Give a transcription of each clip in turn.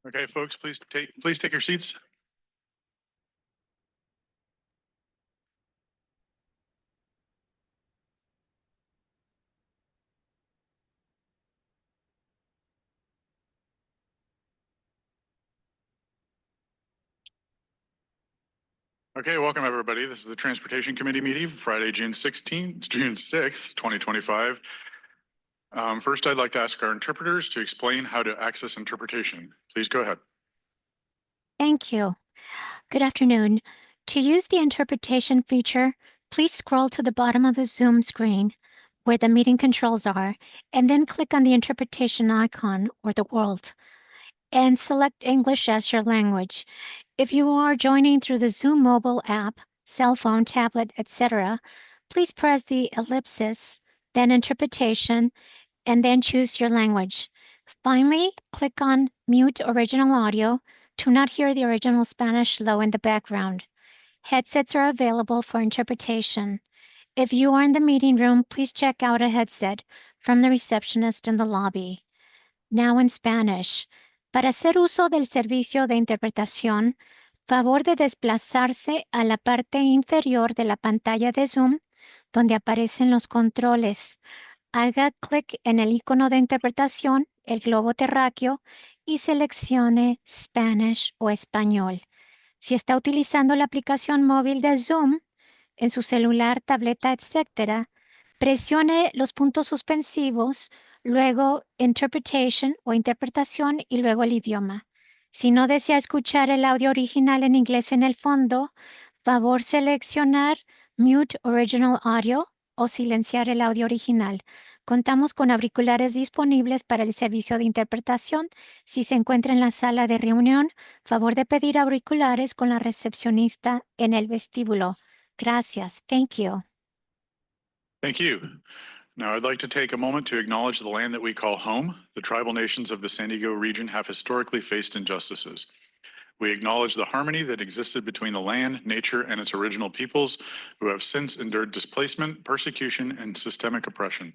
Okay, folks, please take your seats. Okay, welcome everybody. This is the Transportation Committee meeting, Friday, June 6th, 2025. First, I'd like to ask our interpreters to explain how to access interpretation. Please go ahead. Thank you. Good afternoon. To use the interpretation feature, please scroll to the bottom of the Zoom screen where the meeting controls are, and then click on the interpretation icon or the world, and select English as your language. If you are joining through the Zoom mobile app, cell phone, tablet, etc., please press the ellipsis, then interpretation, and then choose your language. Finally, click on mute original audio to not hear the original Spanish low in the background. Headsets are available for interpretation. If you are in the meeting room, please check out a headset from the receptionist in the lobby. Now in Spanish. Para hacer uso del servicio de interpretación, favor de desplazarse a la parte inferior de la pantalla de Zoom, donde aparecen los controles. Haga clic en el icono de interpretación, el globo terráqueo, y seleccione Spanish o español. Si está utilizando la aplicación móvil de Zoom, en su celular, tableta, etc., presione los puntos suspensivos, luego Interpretation o interpretación y luego el idioma. Si no desea escuchar el audio original en inglés en el fondo, favor seleccionar Mute Original Audio o silenciar el audio original. Contamos con auriculares disponibles para el servicio de interpretación. Si se encuentra en la sala de reunión, favor de pedir auriculares con la recepcionista en el vestíbulo. Gracias. Thank you. Thank you. Now, I'd like to take a moment to acknowledge the land that we call home. The tribal nations of the San Diego region have historically faced injustices. We acknowledge the harmony that existed between the land, nature, and its original peoples, who have since endured displacement, persecution, and systemic oppression.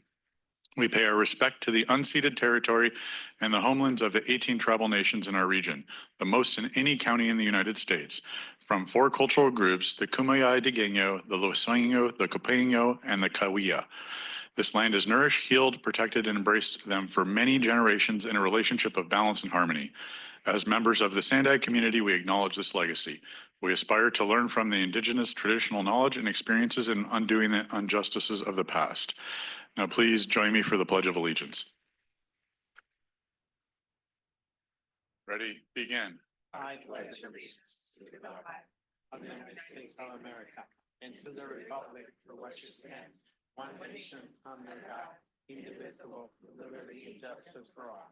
We pay our respect to the unceded territory and the homelands of the 18 tribal nations in our region, the most in any county in the United States, from 4 cultural groups, the Kumeyaay Digueño, the Luiseño, the Copeño, and the Cahuilla. This land has nourished, healed, protected, and embraced them for many generations in a relationship of balance and harmony. As members of the SANDAG community, we acknowledge this legacy. We aspire to learn from the indigenous traditional knowledge and experiences in undoing the injustices of the past. Now, please join me for the Pledge of Allegiance. Ready? Begin. I pledge allegiance to the flag of the United States of America and to the republic for which it stands, one nation under God, indivisible, with liberty and justice for all.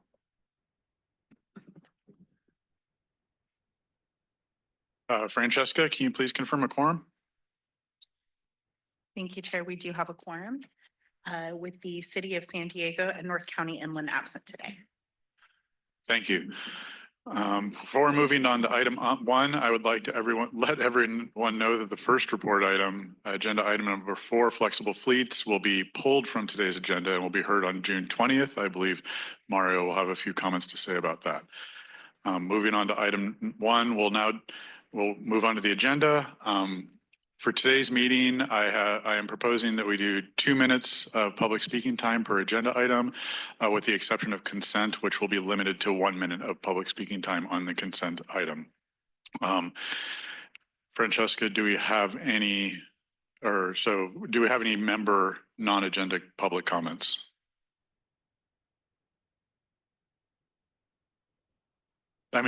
Francesca, can you please confirm a quorum? Thank you, Chair. We do have a quorum with the City of San Diego and North County Inland absent today. Thank you. Before moving on to item 1, I would like to let everyone know that the first report item, agenda item number 4, flexible fleets, will be pulled from today's agenda and will be heard on June 20th. I believe Mario will have a few comments to say about that. Moving on to item 1, we'll move on to the agenda. For today's meeting, I am proposing that we do 2 minutes of public speaking time per agenda item, with the exception of consent, which will be limited to 1 minute of public speaking time on the consent item. Francesca, do we have any member non-agenda public comments?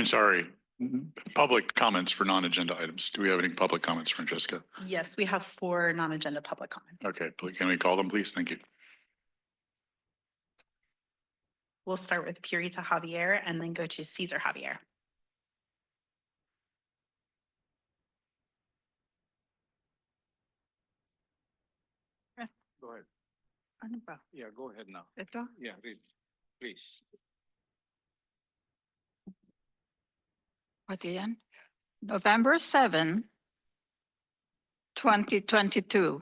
Sorry. Public comments for non-agenda items. Do we have any public comments, Francesca? Yes, we have 4 non-agenda public comments. Okay, can we call them, please? Thank you. We'll start with Purita Javier and then go to Cesar Javier. Go ahead. Yeah, go ahead now. Yeah, please. Again, November 7, 2022.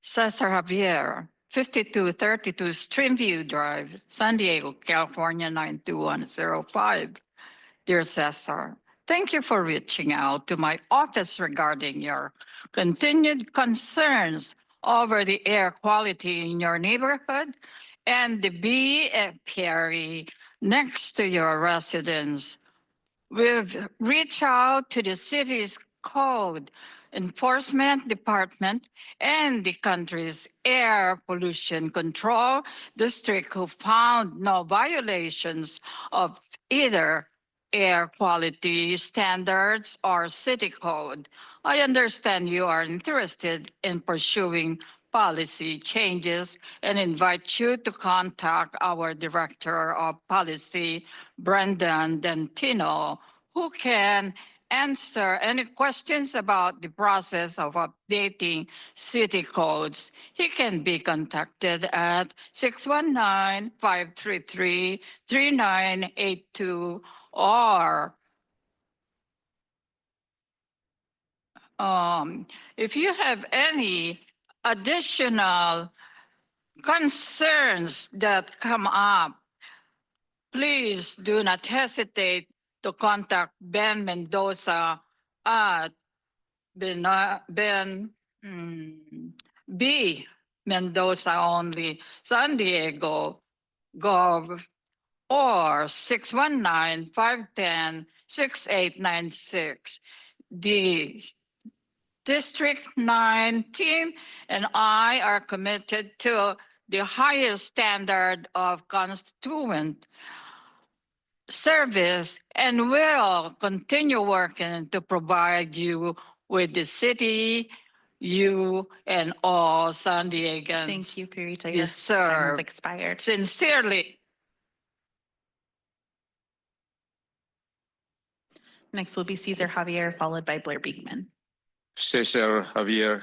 Cesar Javier, 5232 Streamview Drive, San Diego, California, 92105. Dear Cesar, thank you for reaching out to my office regarding your continued concerns over the air quality in your neighborhood and the bee apiary next to your residence. We've reached out to the city's code enforcement department and the country's air pollution control district, who found no violations of either air quality standards or city code. I understand you are interested in pursuing policy changes and invite you to contact our Director of Policy, Brendan Dentino, who can answer any questions about the process of updating city codes. He can be contacted at 619-533-3982 or if you have any additional concerns that come up, please do not hesitate to contact Ben Mendoza at B Mendoza only, San Diego Gov, or 619-510-6896. The District 9 team and I are committed to the highest standard of constituent service and will continue working to provide you with the city, you and all San Diegans. Thank you, Purita. Your time has Deserve. expired. Sincerely. Next will be Cesar Javier, followed by Blair Beekman. Cesar Javier,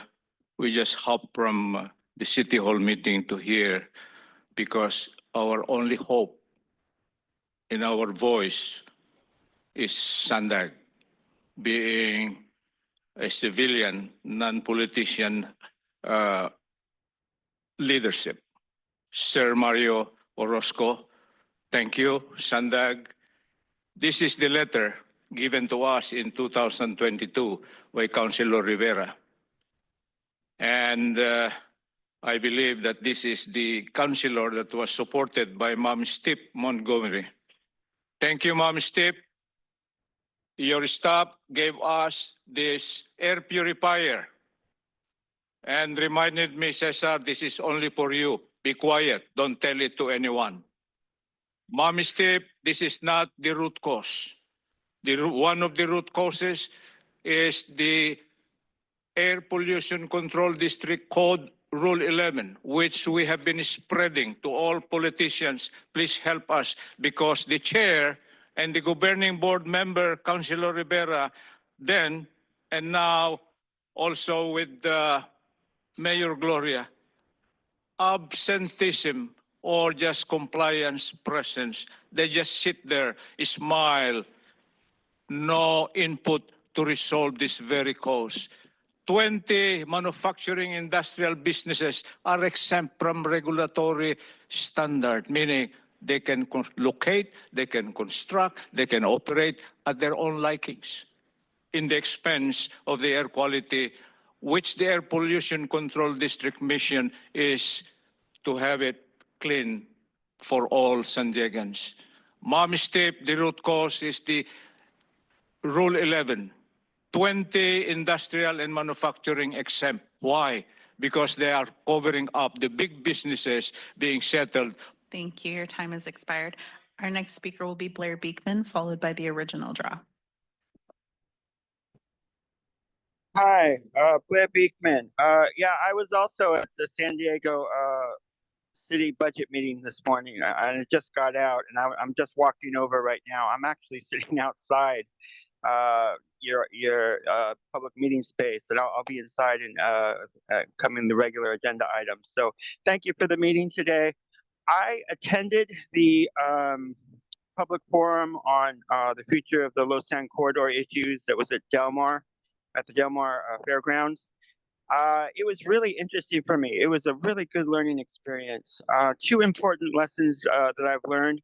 we just hopped from the City Hall meeting to here because our only hope in our voice is SANDAG, being a civilian, non-politician leadership. Sir Mario Orozco, thank you, SANDAG. This is the letter given to us in 2022 by Councilor Rivera. And I believe that this is the councilor that was supported by Ma'am Stip Montgomery. Thank you, Ma'am Stip. Your staff gave us this air purifier and reminded me, Cesar, this is only for you. Be quiet, don't tell it to anyone. Ma'am Stip, this is not the root cause. One of the root causes is the Air Pollution Control District Code Rule 11, which we have been spreading to all politicians. Please help us, because the chair and the governing board member, Councilor Rivera, then and now also with Mayor Gloria, absenteeism or just compliance presence. They just sit there, smile, no input to resolve this very cause. 20 manufacturing industrial businesses are exempt from regulatory standard, meaning they can locate, they can construct, they can operate at their own likings in the expense of the air quality, which the Air Pollution Control District mission is to have it clean for all San Diegans. Ma'am Step, the root cause is the Rule 11. 20 industrial and manufacturing exempt. Why? Because they are covering up the big businesses being settled. Thank you. Your time has expired. Our next speaker will be Blair Beekman, followed by the original draw. Hi, Blair Beekman. Yeah, I was also at the San Diego city budget meeting this morning, and it just got out, and I'm just walking over right now. I'm actually sitting outside your public meeting space, and I'll be inside and coming the regular agenda items. So thank you for the meeting today. I attended the public forum on the future of the Lausanne corridor issues that was at Del Mar, at the Del Mar Fairgrounds. It was really interesting for me. It was a really good learning experience. Two important lessons that I've learned.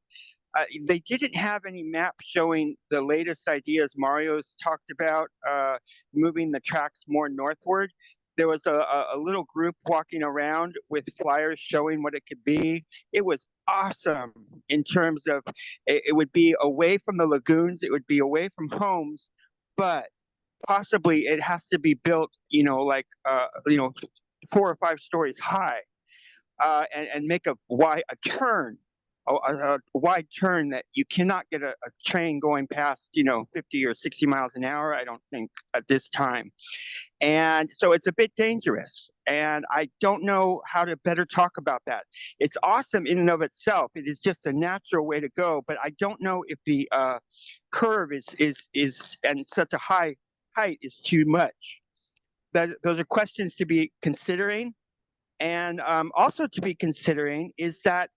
They didn't have any map showing the latest ideas Mario's talked about, moving the tracks more northward. There was a little group walking around with flyers showing what it could be. It was awesome in terms of it would be away from the lagoons, it would be away from homes, but possibly it has to be built, like 4 or 5 stories high, and make a turn, a wide turn that you cannot get a train going past, 50 or 60 miles an hour, I don't think, at this time. And so it's a bit dangerous. And I don't know how to better talk about that. It's awesome in and of itself. It is just a natural way to go. But I don't know if the curve is and such a high height is too much. Those are questions to be considering. And also to be considering is that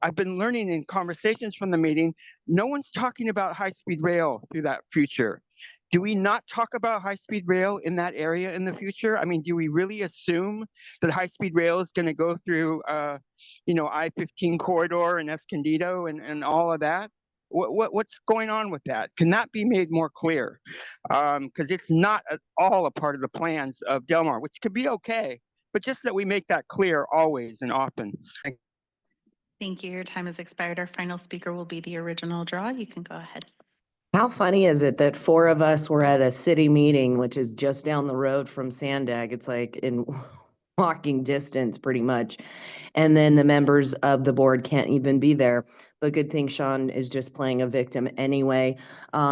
I've been learning in conversations from the meeting, no one's talking about high-speed rail through that future. Do we not talk about high-speed rail in that area in the future? I mean, do we really assume that high-speed rail is going to go through, I-15 corridor and Escondido and all of that? What's going on with that? Can that be made more clear? Because it's not at all a part of the plans of Del Mar, which could be okay, but just that we make that clear always and often. Thank you. Your time has expired. Our final speaker will be the original draw. You can go ahead. How funny is it that 4 of us were at a city meeting, which is just down the road from SANDAG? It's like in walking distance pretty much. And then the members of the board can't even be there. But good thing Sean is just playing a victim anyway.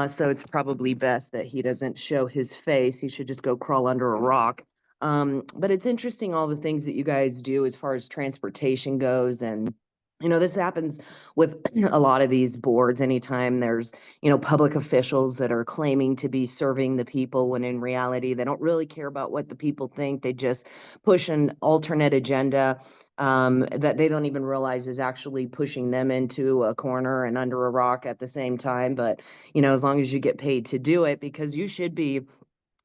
So it's probably best that he doesn't show his face. He should just go crawl under a rock. But it's interesting all the things that you guys do as far as transportation goes. And this happens with a lot of these boards anytime there's, public officials that are claiming to be serving the people when in reality they don't really care about what the people think. They just push an alternate agenda that they don't even realize is actually pushing them into a corner and under a rock at the same time. But, as long as you get paid to do it, because you should be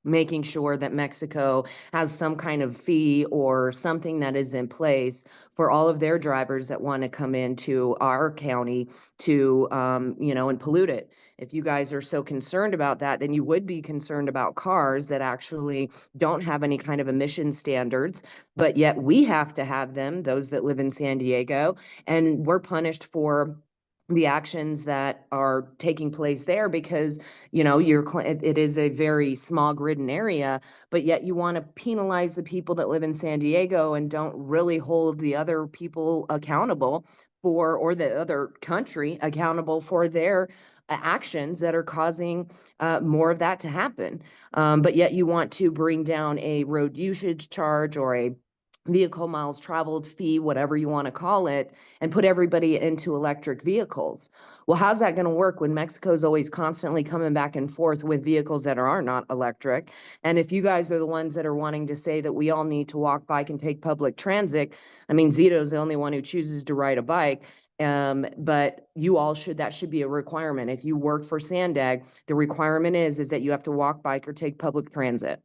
making sure that Mexico has some kind of fee or something that is in place for all of their drivers that want to come into our county to, and pollute it. If you guys are so concerned about that, then you would be concerned about cars that actually don't have any kind of emission standards, but yet we have to have them, those that live in San Diego, and we're punished for the actions that are taking place there because, it is a very smog ridden area, but yet you want to penalize the people that live in San Diego and don't really hold the other people accountable for, or the other country accountable for their actions that are causing more of that to happen. But yet you want to bring down a road usage charge or a vehicle miles traveled fee, whatever you want to call it, and put everybody into electric vehicles. Well, how's that going to work when Mexico's always constantly coming back and forth with vehicles that are not electric? And if you guys are the ones that are wanting to say that we all need to walk, bike, and take public transit, I mean, Zito's the only one who chooses to ride a bike. But you all that should be a requirement. If you work for SANDAG, the requirement is that you have to walk, bike, or take public transit.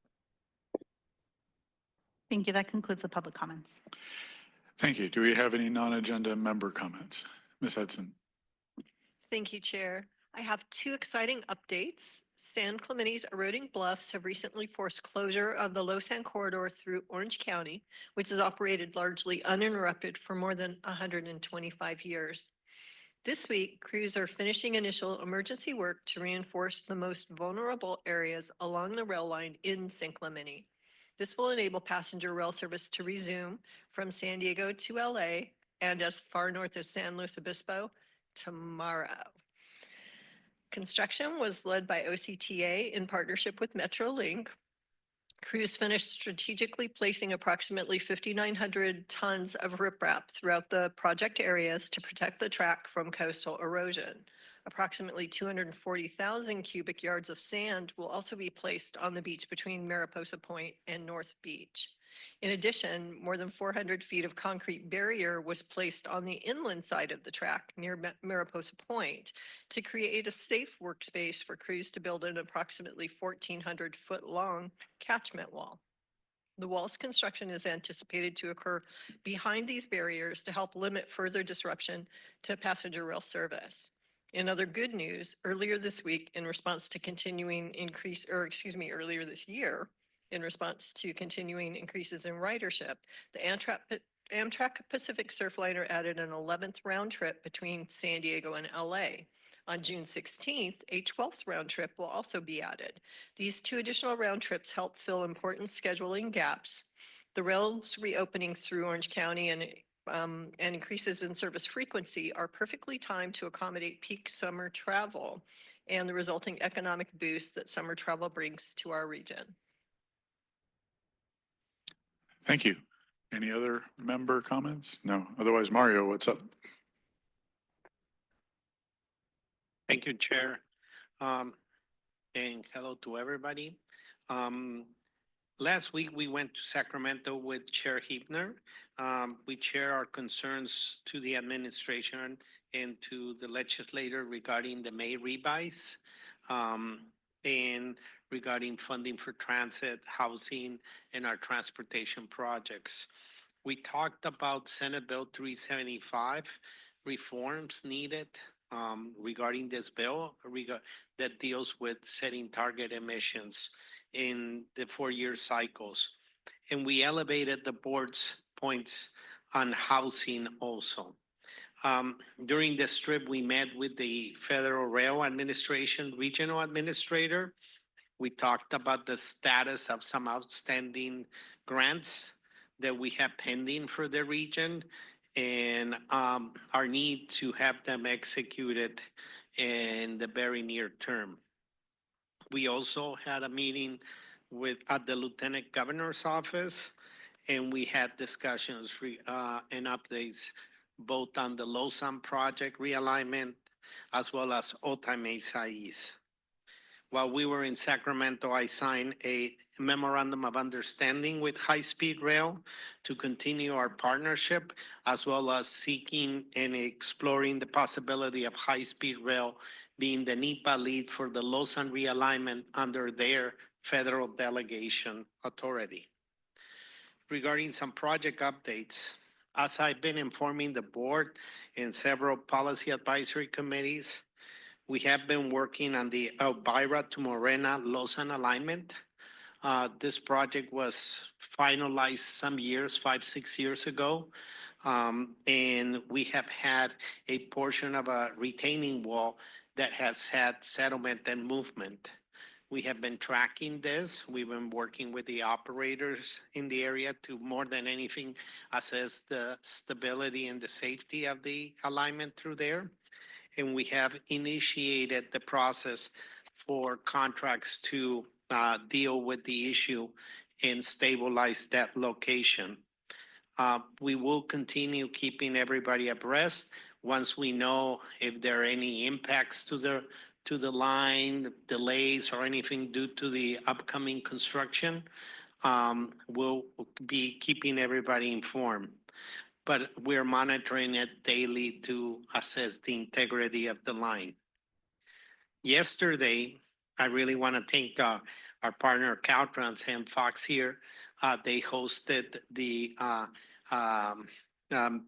Thank you. That concludes the public comments. Thank you. Do we have any non-agenda member comments? Ms. Hudson. Thank you, Chair. I have 2 exciting updates. San Clemente's eroding bluffs have recently forced closure of the Losan corridor through Orange County, which has operated largely uninterrupted for more than 125 years. This week, crews are finishing initial emergency work to reinforce the most vulnerable areas along the rail line in San Clemente. This will enable passenger rail service to resume from San Diego to LA and as far north as San Luis Obispo tomorrow. Construction was led by OCTA in partnership with Metrolink. Crews finished strategically placing approximately 5,900 tons of riprap throughout the project areas to protect the track from coastal erosion. Approximately 240,000 cubic yards of sand will also be placed on the beach between Mariposa Point and North Beach. In addition, more than 400 feet of concrete barrier was placed on the inland side of the track near Mariposa Point to create a safe workspace for crews to build an approximately 1,400-foot long catchment wall. The wall's construction is anticipated to occur behind these barriers to help limit further disruption to passenger rail service. In other good news, earlier this week, in response to earlier this year, in response to continuing increases in ridership, the Amtrak Pacific Surfliner added an 11th round trip between San Diego and LA. On June 16th, a 12th round trip will also be added. These 2 additional round trips help fill important scheduling gaps. The rail's reopening through Orange County and increases in service frequency are perfectly timed to accommodate peak summer travel and the resulting economic boost that summer travel brings to our region. Thank you. Any other member comments? No. Otherwise, Mario, what's up? Thank you, Chair. And hello to everybody. Last week, we went to Sacramento with Chair Hebner. We share our concerns to the administration and to the legislator regarding the May revise and regarding funding for transit, housing, and our transportation projects. We talked about Senate Bill 375 reforms needed regarding this bill that deals with setting target emissions in the 4-year cycles. And we elevated the board's points on housing also. During this trip, we met with the Federal Rail Administration Regional Administrator. We talked about the status of some outstanding grants that we have pending for the region and our need to have them executed in the very near term. We also had a meeting at the Lieutenant Governor's office, and we had discussions and updates both on the Lausanne project realignment as well as Otay Mesa East. While we were in Sacramento, I signed a memorandum of understanding with High Speed Rail to continue our partnership, as well as seeking and exploring the possibility of High Speed Rail being the NEPA lead for the Lausanne realignment under their federal delegation authority. Regarding some project updates, as I've been informing the board in several policy advisory committees, we have been working on the Elvira to Morena Lausanne alignment. This project was finalized some years, 5-6 years ago. And we have had a portion of a retaining wall that has had settlement and movement. We have been tracking this. We've been working with the operators in the area to, more than anything, assess the stability and the safety of the alignment through there. And we have initiated the process for contracts to deal with the issue and stabilize that location. We will continue keeping everybody abreast. Once we know if there are any impacts to the line, delays or anything due to the upcoming construction, we'll be keeping everybody informed. But we're monitoring it daily to assess the integrity of the line. Yesterday, I really want to thank our partner Caltrans and Fox here. They hosted the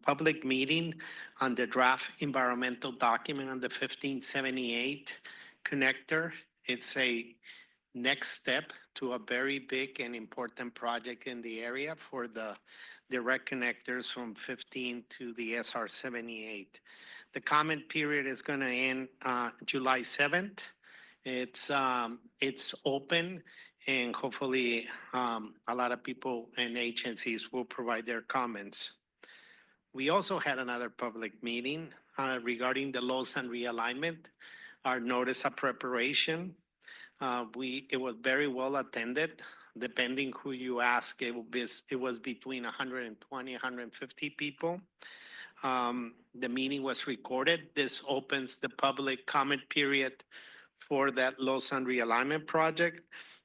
public meeting on the draft environmental document on the 1578 connector. It's a next step to a very big and important project in the area for the direct connectors from 15 to the SR 78. The comment period is going to end July 7th. It's open, and hopefully a lot of people and agencies will provide their comments. We also had another public meeting regarding the Lausanne realignment, our notice of preparation. It was very well attended. Depending who you ask, it was between 120, 150 people. The meeting was recorded. This opens the public comment period for that Lausanne realignment project.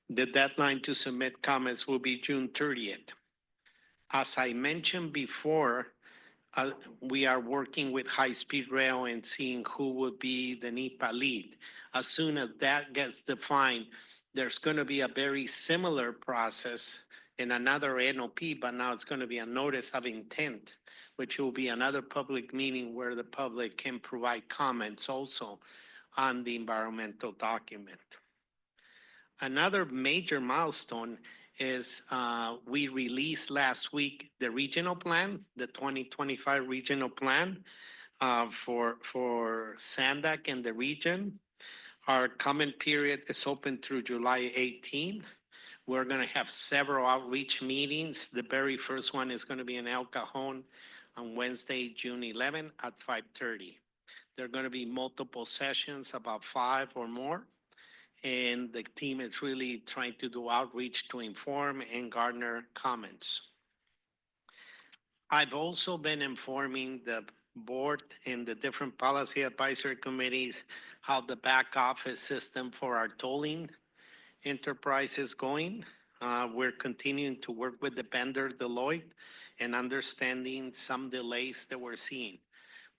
The deadline to submit comments will be June 30th. As I mentioned before, we are working with High Speed Rail and seeing who will be the NEPA lead. As soon as that gets defined, there's going to be a very similar process and another NOP, but now it's going to be a notice of intent, which will be another public meeting where the public can provide comments also on the environmental document. Another major milestone is we released last week the regional plan, the 2025 regional plan for SANDAG and the region. Our comment period is open through July 18. We're going to have several outreach meetings. The very first one is going to be in El Cajon on Wednesday, June 11 at 5:30. There are going to be multiple sessions, about 5 or more. And the team is really trying to do outreach to inform and garner comments. I've also been informing the board and the different policy advisory committees how the back office system for our tolling enterprise is going. We're continuing to work with the vendor Deloitte and understanding some delays that we're seeing.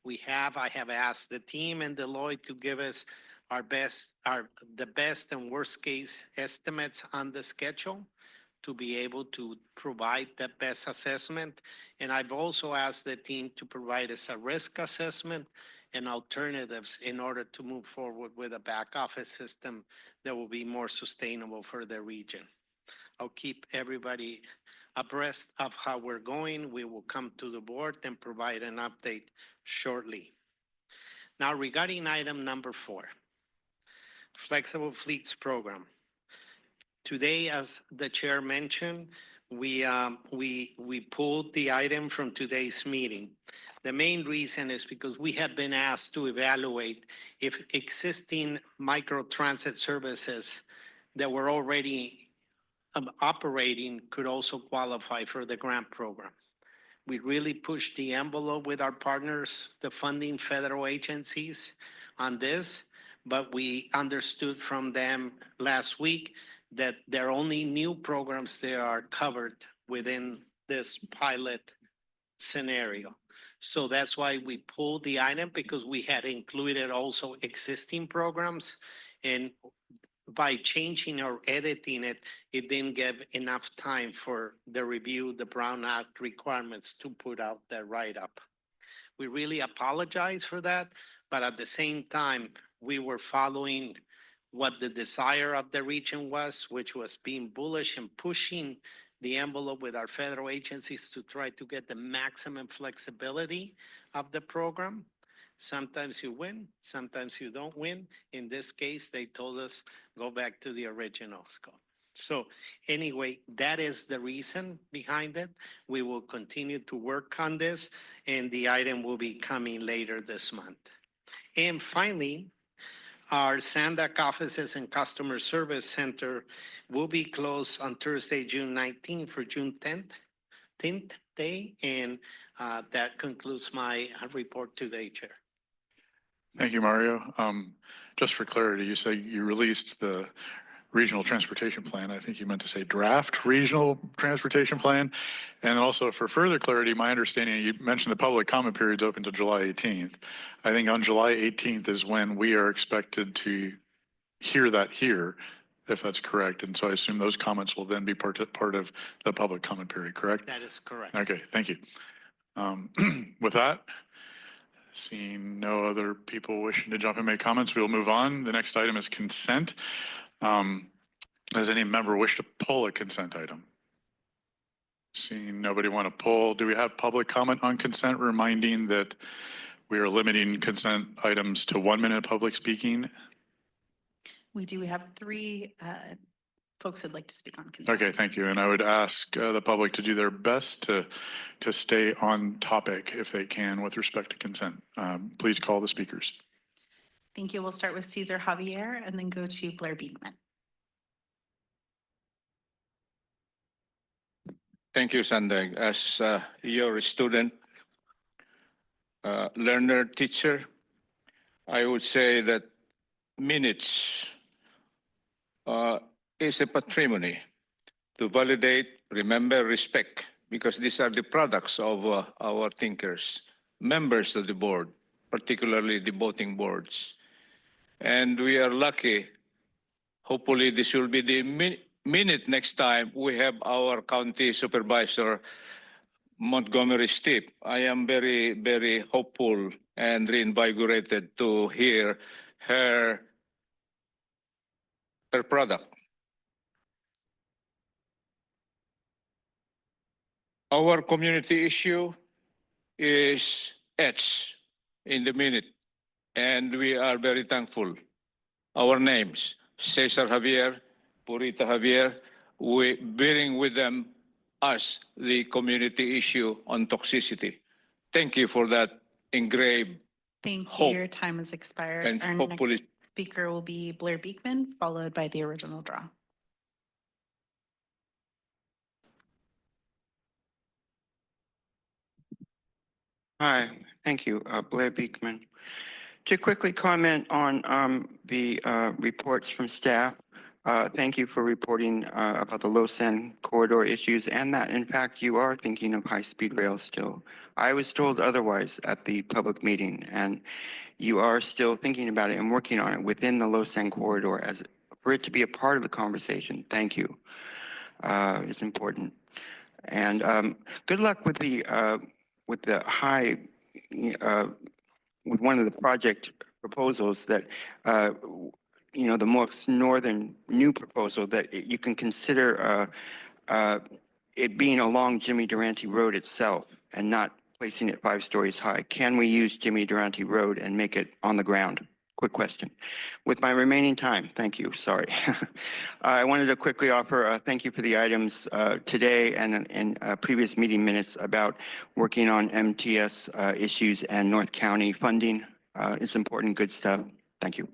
I have asked the team and Deloitte to give us the best and worst case estimates on the schedule to be able to provide the best assessment. And I've also asked the team to provide us a risk assessment and alternatives in order to move forward with a back office system that will be more sustainable for the region. I'll keep everybody abreast of how we're going. We will come to the board and provide an update shortly. Now, regarding item number 4, Flexible Fleets Program. Today, as the chair mentioned, we pulled the item from today's meeting. The main reason is because we have been asked to evaluate if existing microtransit services that were already operating could also qualify for the grant program. We really pushed the envelope with our partners, the funding federal agencies on this, but we understood from them last week that there are only new programs that are covered within this pilot scenario. So that's why we pulled the item, because we had included also existing programs. And by changing or editing it, it didn't give enough time for the review, the Brown Act requirements to put out the write-up. We really apologize for that, but at the same time, we were following what the desire of the region was, which was being bullish and pushing the envelope with our federal agencies to try to get the maximum flexibility of the program. Sometimes you win, sometimes you don't win. In this case, they told us, go back to the original scope. So anyway, that is the reason behind it. We will continue to work on this, and the item will be coming later this month. And finally, our SANDAG offices and customer service center will be closed on Thursday, June 19th for June 10th day. And that concludes my report today, Chair. Thank you, Mario. Just for clarity, you say you released the regional transportation plan. I think you meant to say draft regional transportation plan. And also for further clarity, my understanding, you mentioned the public comment period is open to July 18th. I think on July 18th is when we are expected to hear that here, if that's correct. And so I assume those comments will then be part of the public comment period, correct? That is correct. Okay, thank you. With that, seeing no other people wishing to jump and make comments, we'll move on. The next item is consent. Does any member wish to pull a consent item? Seeing nobody want to pull, do we have public comment on consent, reminding that we are limiting consent items to 1 minute public speaking? We do. We have 3 folks who'd like to speak on consent. Okay, thank you. And I would ask the public to do their best to stay on topic if they can with respect to consent. Please call the speakers. Thank you. We'll start with Cesar Javier and then go to Blair Beekman. Thank you, SANDAG. As your student, learner, teacher, I would say that minutes is a patrimony to validate, remember, respect, because these are the products of our thinkers, members of the board, particularly the voting boards. And we are lucky. Hopefully, this will be the minute next time, we have our county supervisor, Montgomery Steep. I am very, very hopeful and reinvigorated to hear her product. Our community issue is etched in the minute, and we are very thankful. Our names, Cesar Javier, Purita Javier, we bearing with them as the community issue on toxicity. Thank you for that engraved Thank you. Hope. Your time has expired. and Our hopefully next speaker will be Blair Beekman, followed by the original draw. Hi, thank you, Blair Beekman. To quickly comment on the reports from staff, thank you for reporting about the Lausanne corridor issues and that, in fact, you are thinking of high-speed rail still. I was told otherwise at the public meeting, and you are still thinking about it and working on it within the Lausanne corridor as for it to be a part of the conversation. Thank you. It's important. And good luck with the high, with one of the project proposals that, the most northern new proposal that you can consider it being along Jimmy Durante Road itself and not placing it 5 stories high. Can we use Jimmy Durante Road and make it on the ground? Quick question. With my remaining time, thank you, sorry. I wanted to quickly offer thank you for the items today and in previous meeting minutes about working on MTS issues and North County funding. It's important, good stuff. Thank you.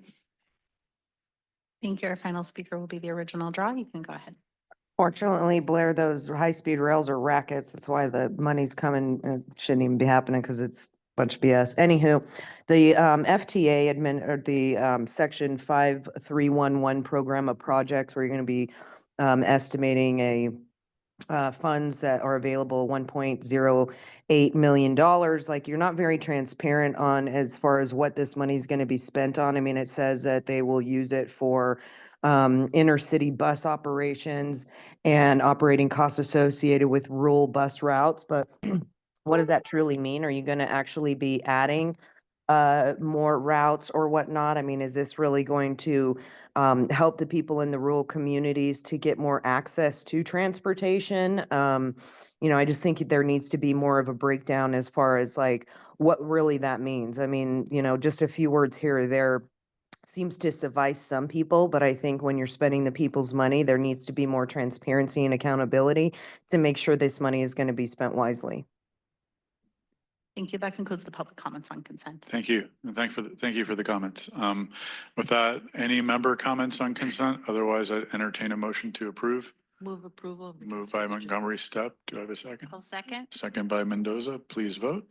Thank you. Our final speaker will be the original draw. You can go ahead. Fortunately, Blair, those high-speed rails are rackets. That's why the money's coming. It shouldn't even be happening because it's a bunch of BS. Anywho, the FTA or the Section 5311 program of projects where you're going to be estimating a funds that are available, $1.08 million. Like, you're not very transparent on as far as what this money is going to be spent on. I mean, it says that they will use it for inner city bus operations and operating costs associated with rural bus routes. But what does that truly mean? Are you going to actually be adding more routes or whatnot? I mean, is this really going to help the people in the rural communities to get more access to transportation? I just think there needs to be more of a breakdown as far as like what really that means. I mean, just a few words here or there seems to suffice some people, but I think when you're spending the people's money, there needs to be more transparency and accountability to make sure this money is going to be spent wisely. Thank you. That concludes the public comments on consent. Thank you. And thank you for the comments. With that, any member comments on consent? Otherwise, I entertain a motion to approve. Move approval. Of the Moved by consent agenda. Montgomery Stepp. Do I have a second? I'll second. Second by Mendoza. Please vote.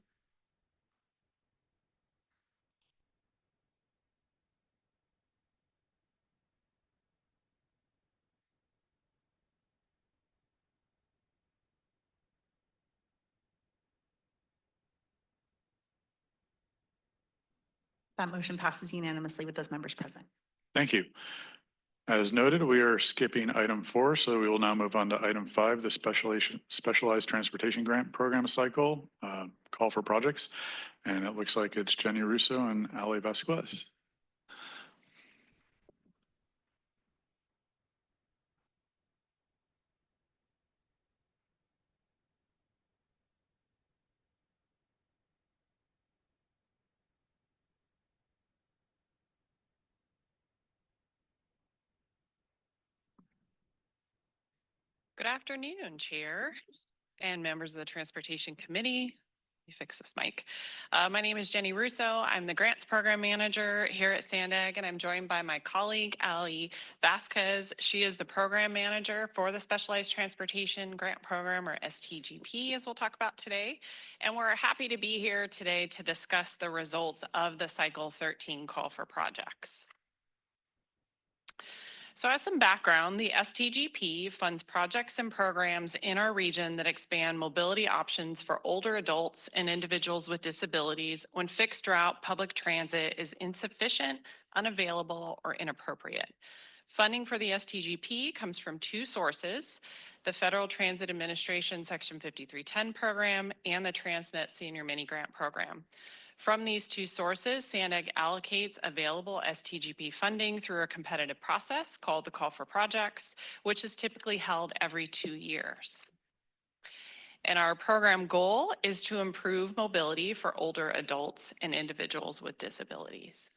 That motion passes unanimously with those members present. Thank you. As noted, we are skipping item 4, so we will now move on to item 5, the Specialized Transportation Grant Program Cycle, call for projects. And it looks like it's Jenny Russo and Ali Vasquez. Good afternoon, Chair and members of the Transportation Committee. Let me fix this mic. My name is Jenny Russo. I'm the Grants Program Manager here at SANDAG, and I'm joined by my colleague, Ali Vasquez. She is the Program Manager for the Specialized Transportation Grant Program, or STGP, as we'll talk about today. And we're happy to be here today to discuss the results of the Cycle 13 call for projects. So as some background, the STGP funds projects and programs in our region that expand mobility options for older adults and individuals with disabilities when fixed route public transit is insufficient, unavailable, or inappropriate. Funding for the STGP comes from two sources: the Federal Transit Administration Section 5310 program and the Transnet Senior Mini Grant Program. From these two sources, SANDAG allocates available STGP funding through a competitive process called the Call for Projects, which is typically held every 2 years. And our program goal is to improve mobility for older adults and individuals with disabilities.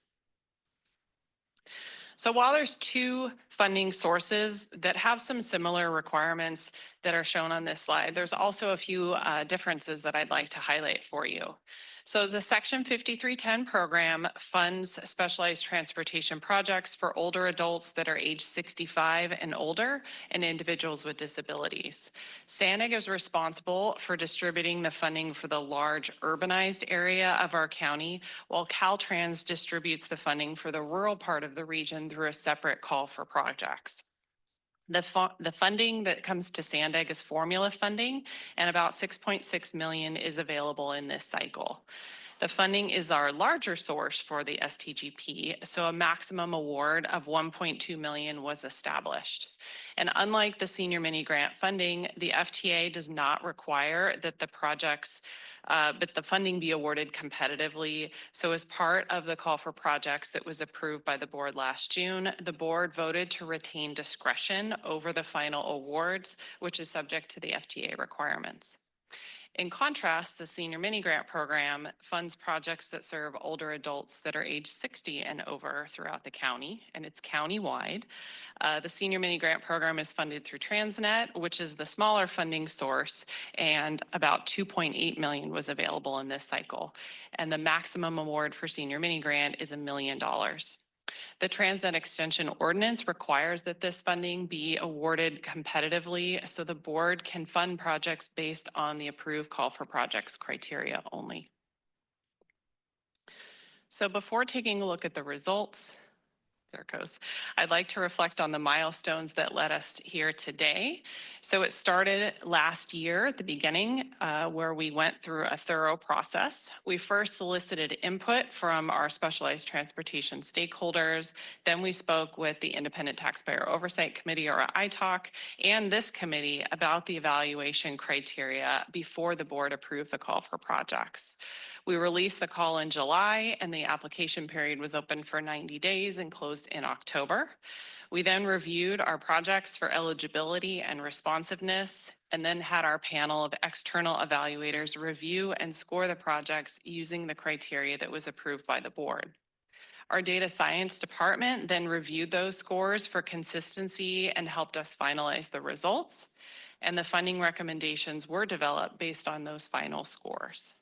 So while there's two funding sources that have some similar requirements that are shown on this slide, there's also a few differences that I'd like to highlight for you. So the Section 5310 program funds specialized transportation projects for older adults that are age 65 and older and individuals with disabilities. SANDAG is responsible for distributing the funding for the large urbanized area of our county, while Caltrans distributes the funding for the rural part of the region through a separate call for projects. The funding that comes to SANDAG is formula funding, and about 6.6 million is available in this cycle. The funding is our larger source for the STGP, so a maximum award of 1.2 million was established. And unlike the senior mini grant funding, the FTA does not require that the projects, but the funding be awarded competitively. So as part of the call for projects that was approved by the board last June, the board voted to retain discretion over the final awards, which is subject to the FTA requirements. In contrast, the Senior Mini Grant Program funds projects that serve older adults that are age 60 and over throughout the county, and it's county-wide. The Senior Mini Grant Program is funded through Transnet, which is the smaller funding source, and about 2.8 million was available in this cycle. And the maximum award for Senior Mini Grant is $1 million. The Transnet Extension Ordinance requires that this funding be awarded competitively, so the board can fund projects based on the approved call for projects criteria only. So before taking a look at the results, there it goes. I'd like to reflect on the milestones that led us here today. So it started last year at the beginning, where we went through a thorough process. We first solicited input from our specialized transportation stakeholders. Then we spoke with the Independent Taxpayer Oversight Committee, or ITOC, and this committee about the evaluation criteria before the board approved the call for projects. We released the call in July, and the application period was open for 90 days and closed in October. We then reviewed our projects for eligibility and responsiveness, and then had our panel of external evaluators review and score the projects using the criteria that was approved by the board. Our data science department then reviewed those scores for consistency and helped us finalize the results, and the funding recommendations were developed based on those final scores.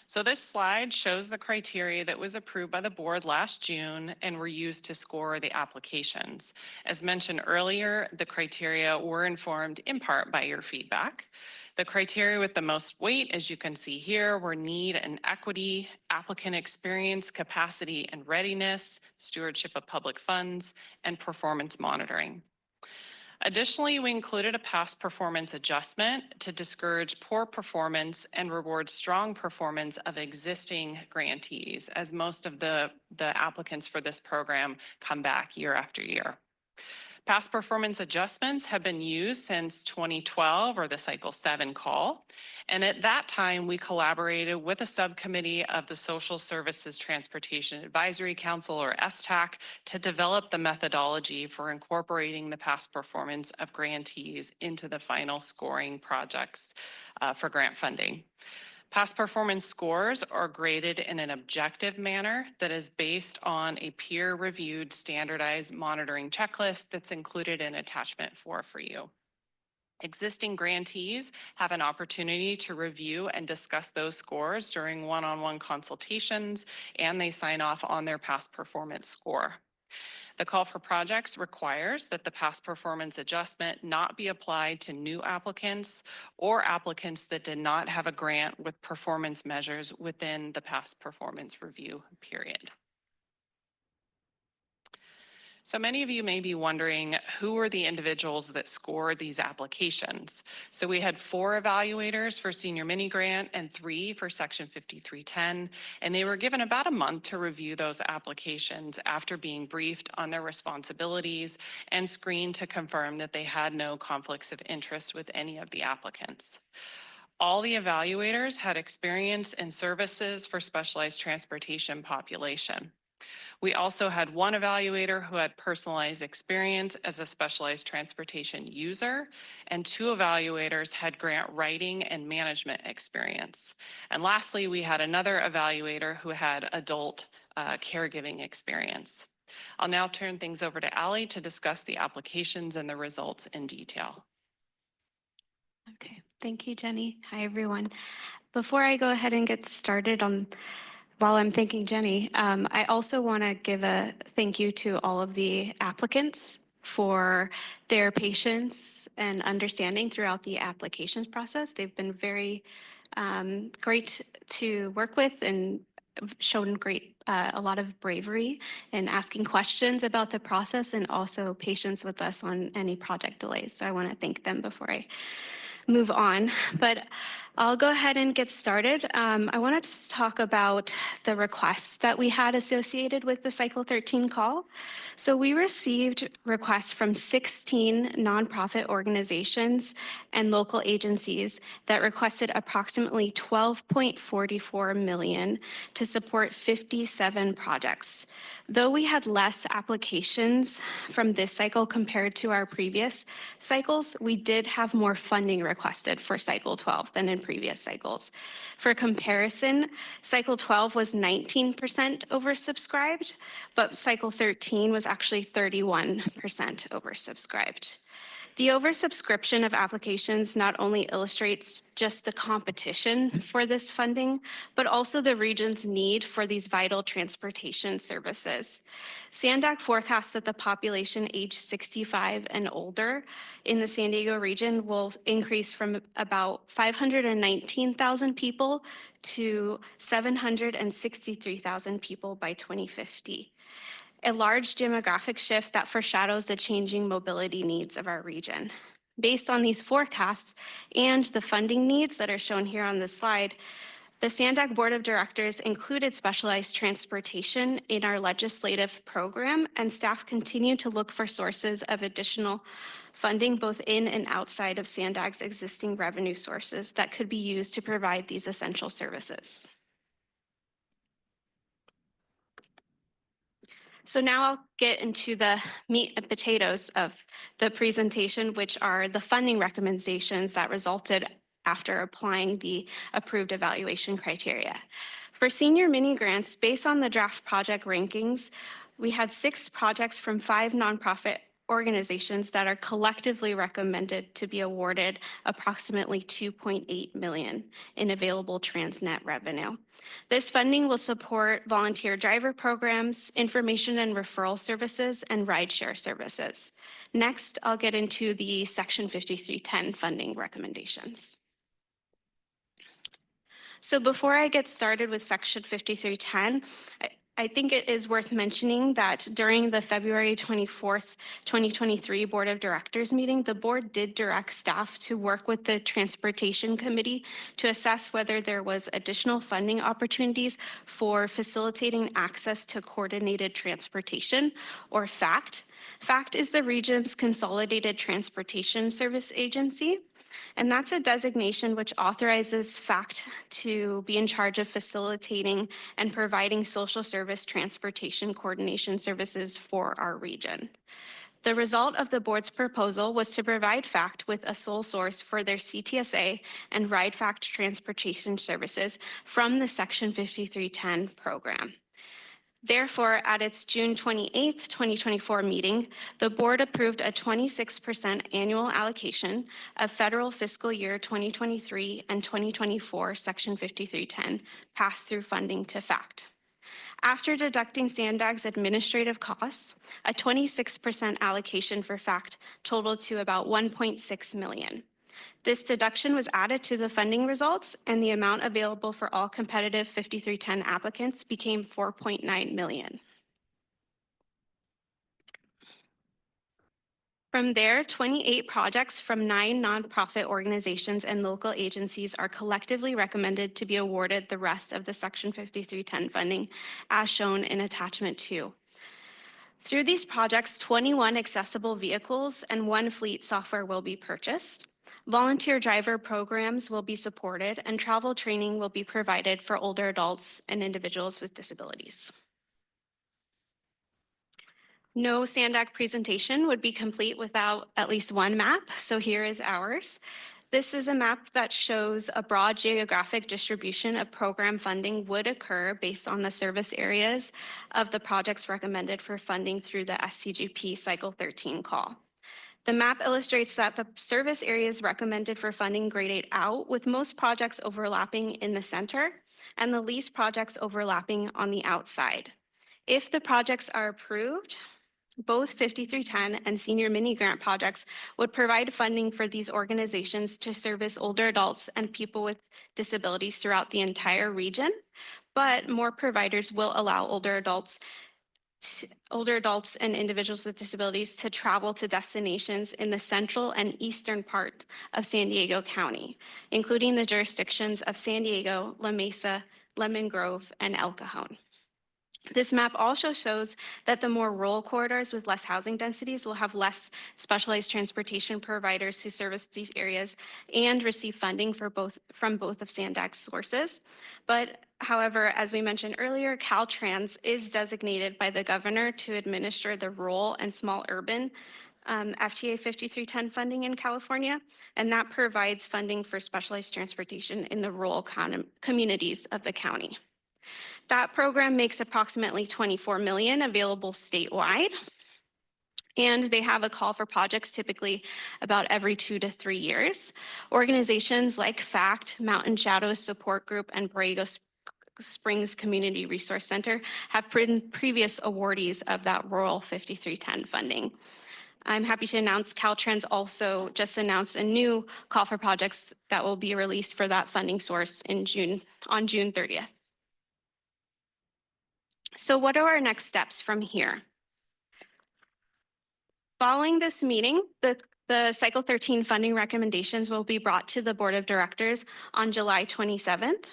So this slide shows the criteria that was approved by the board last June and were used to score the applications. As mentioned earlier, the criteria were informed in part by your feedback. The criteria with the most weight, as you can see here, were need and equity, applicant experience, capacity and readiness, stewardship of public funds, and performance monitoring. Additionally, we included a past performance adjustment to discourage poor performance and reward strong performance of existing grantees, as most of the applicants for this program come back year after year. Past performance adjustments have been used since 2012, or the Cycle 7 call. And at that time, we collaborated with a subcommittee of the Social Services Transportation Advisory Council, or STAC, to develop the methodology for incorporating the past performance of grantees into the final scoring projects for grant funding. Past performance scores are graded in an objective manner that is based on a peer-reviewed standardized monitoring checklist that's included in attachment 4 for you. Existing grantees have an opportunity to review and discuss those scores during one-on-one consultations, and they sign off on their past performance score. The call for projects requires that the past performance adjustment not be applied to new applicants or applicants that did not have a grant with performance measures within the past performance review period. So many of you may be wondering who were the individuals that scored these applications. So we had 4 evaluators for senior mini grant and 3 for section 5310, and they were given about a month to review those applications after being briefed on their responsibilities and screened to confirm that they had no conflicts of interest with any of the applicants. All the evaluators had experience in services for specialized transportation population. We also had 1 evaluator who had personalized experience as a specialized transportation user, and 2 evaluators had grant writing and management experience. And lastly, we had another evaluator who had adult caregiving experience. I'll now turn things over to Allie to discuss the applications and the results in detail. Okay, thank you, Jenny. Hi, everyone. Before I go ahead and get started while I'm thanking Jenny, I also want to give a thank you to all of the applicants for their patience and understanding throughout the applications process. They've been very great to work with and shown a lot of bravery in asking questions about the process and also patience with us on any project delays. So I want to thank them before I move on, but I'll go ahead and get started. I wanted to talk about the requests that we had associated with the Cycle 13 call. So we received requests from 16 nonprofit organizations and local agencies that requested approximately $12.44 million to support 57 projects. Though we had less applications from this cycle compared to our previous cycles, we did have more funding requested for Cycle 12 than in previous cycles. For comparison, Cycle 12 was 19% oversubscribed, but Cycle 13 was actually 31% oversubscribed. The oversubscription of applications not only illustrates just the competition for this funding, but also the region's need for these vital transportation services. SANDAG forecasts that the population aged 65 and older in the San Diego region will increase from about 519,000 people to 763,000 people by 2050. A large demographic shift that foreshadows the changing mobility needs of our region. Based on these forecasts and the funding needs that are shown here on this slide, the SANDAG Board of Directors included specialized transportation in our legislative program, and staff continue to look for sources of additional funding both in and outside of SANDAG's existing revenue sources that could be used to provide these essential services. So now I'll get into the meat and potatoes of the presentation, which are the funding recommendations that resulted after applying the approved evaluation criteria. For senior mini grants, based on the draft project rankings, we had 6 projects from 5 nonprofit organizations that are collectively recommended to be awarded approximately $2.8 million in available Transnet revenue. This funding will support volunteer driver programs, information and referral services, and rideshare services. Next, I'll get into the Section 5310 funding recommendations. So before I get started with Section 5310, I think it is worth mentioning that during the February 24th, 2023 Board of Directors meeting, the board did direct staff to work with the Transportation Committee to assess whether there was additional funding opportunities for facilitating access to coordinated transportation, or FACT. FACT is the region's Consolidated Transportation Service Agency. And that's a designation which authorizes FACT to be in charge of facilitating and providing social service transportation coordination services for our region. The result of the board's proposal was to provide FACT with a sole source for their CTSA and RideFact transportation services from the Section 5310 program. Therefore, at its June 28th, 2024 meeting, the board approved a 26% annual allocation of federal fiscal year 2023 and 2024 Section 5310 pass-through funding to FACT. After deducting SANDAG's administrative costs, a 26% allocation for FACT totaled to about $1.6 million. This deduction was added to the funding results, and the amount available for all competitive 5310 applicants became $4.9 million. From there, 28 projects from 9 nonprofit organizations and local agencies are collectively recommended to be awarded the rest of the Section 5310 funding, as shown in Attachment 2. Through these projects, 21 accessible vehicles and 1 fleet software will be purchased. Volunteer driver programs will be supported, and travel training will be provided for older adults and individuals with disabilities. No SANDAG presentation would be complete without at least one map, so here is ours. This is a map that shows a broad geographic distribution of program funding would occur based on the service areas of the projects recommended for funding through the SCGP Cycle 13 call. The map illustrates that the service areas recommended for funding grade out, with most projects overlapping in the center and the least projects overlapping on the outside. If the projects are approved, both 5310 and senior mini grant projects would provide funding for these organizations to service older adults and people with disabilities throughout the entire region, but more providers will allow older adults and individuals with disabilities to travel to destinations in the central and eastern part of San Diego County, including the jurisdictions of San Diego, La Mesa, Lemon Grove, and El Cajon. This map also shows that the more rural corridors with less housing densities will have less specialized transportation providers who service these areas and receive funding from both of SANDAG's sources. But however, as we mentioned earlier, Caltrans is designated by the governor to administer the rural and small urban FTA 5310 funding in California, and that provides funding for specialized transportation in the rural communities of the county. That program makes approximately $24 million available statewide, and they have a call for projects typically about every 2 to 3 years. Organizations like FACT, Mountain Shadows Support Group, and Borrego Springs Community Resource Center have been previous awardees of that rural 5310 funding. I'm happy to announce Caltrans also just announced a new call for projects that will be released for that funding source on June 30th. So what are our next steps from here? Following this meeting, the Cycle 13 funding recommendations will be brought to the Board of Directors on July 27th.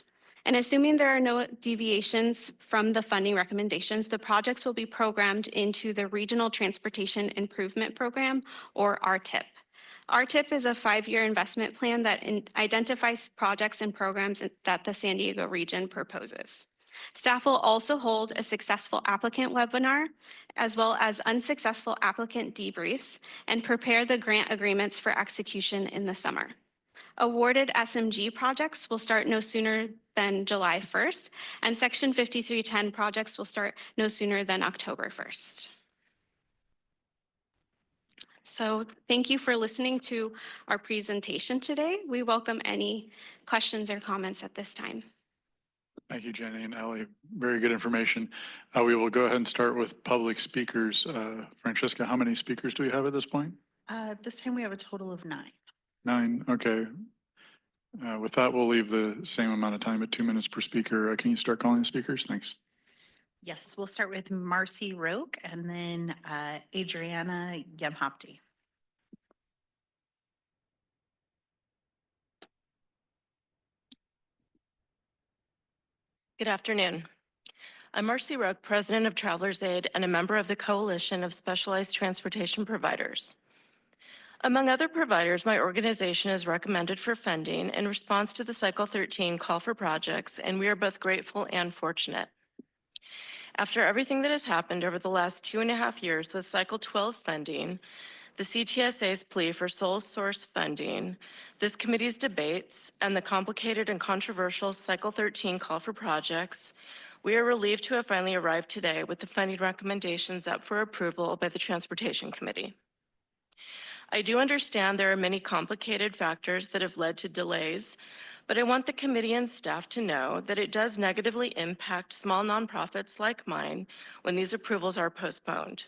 And assuming there are no deviations from the funding recommendations, the projects will be programmed into the Regional Transportation Improvement Program, or RTIP. RTIP is a 5-year investment plan that identifies projects and programs that the San Diego region proposes. Staff will also hold a successful applicant webinar, as well as unsuccessful applicant debriefs, and prepare the grant agreements for execution in the summer. Awarded SMG projects will start no sooner than July 1st, and Section 5310 projects will start no sooner than October 1st. So thank you for listening to our presentation today. We welcome any questions or comments at this time. Thank you, Jenny and Ellie. Very good information. We will go ahead and start with public speakers. Francesca, how many speakers do we have at this point? This time we have a total of 9. 9, okay. With that, we'll leave the same amount of time at 2 minutes per speaker. Can you start calling the speakers? Thanks. Yes, we'll start with Marcy Roque and then Adriana Yemhapti. Good afternoon. I'm Marcy Roque, President of Travelers Aid and a member of the Coalition of Specialized Transportation Providers. Among other providers, my organization is recommended for funding in response to the Cycle 13 call for projects, and we are both grateful and fortunate. After everything that has happened over the last 2.5 years with Cycle 12 funding, the CTSA's plea for sole source funding, this committee's debates, and the complicated and controversial Cycle 13 call for projects, we are relieved to have finally arrived today with the funding recommendations up for approval by the Transportation Committee. I do understand there are many complicated factors that have led to delays, but I want the committee and staff to know that it does negatively impact small nonprofits like mine when these approvals are postponed.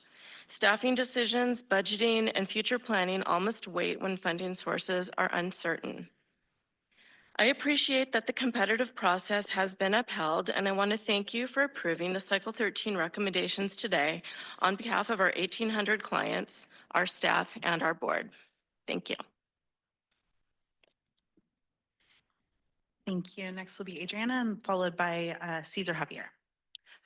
Staffing decisions, budgeting, and future planning all must wait when funding sources are uncertain. I appreciate that the competitive process has been upheld, and I want to thank you for approving the Cycle 13 recommendations today on behalf of our 1,800 clients, our staff, and our board. Thank you. Thank you. Next will be Adriana, and followed by Cesar Javier.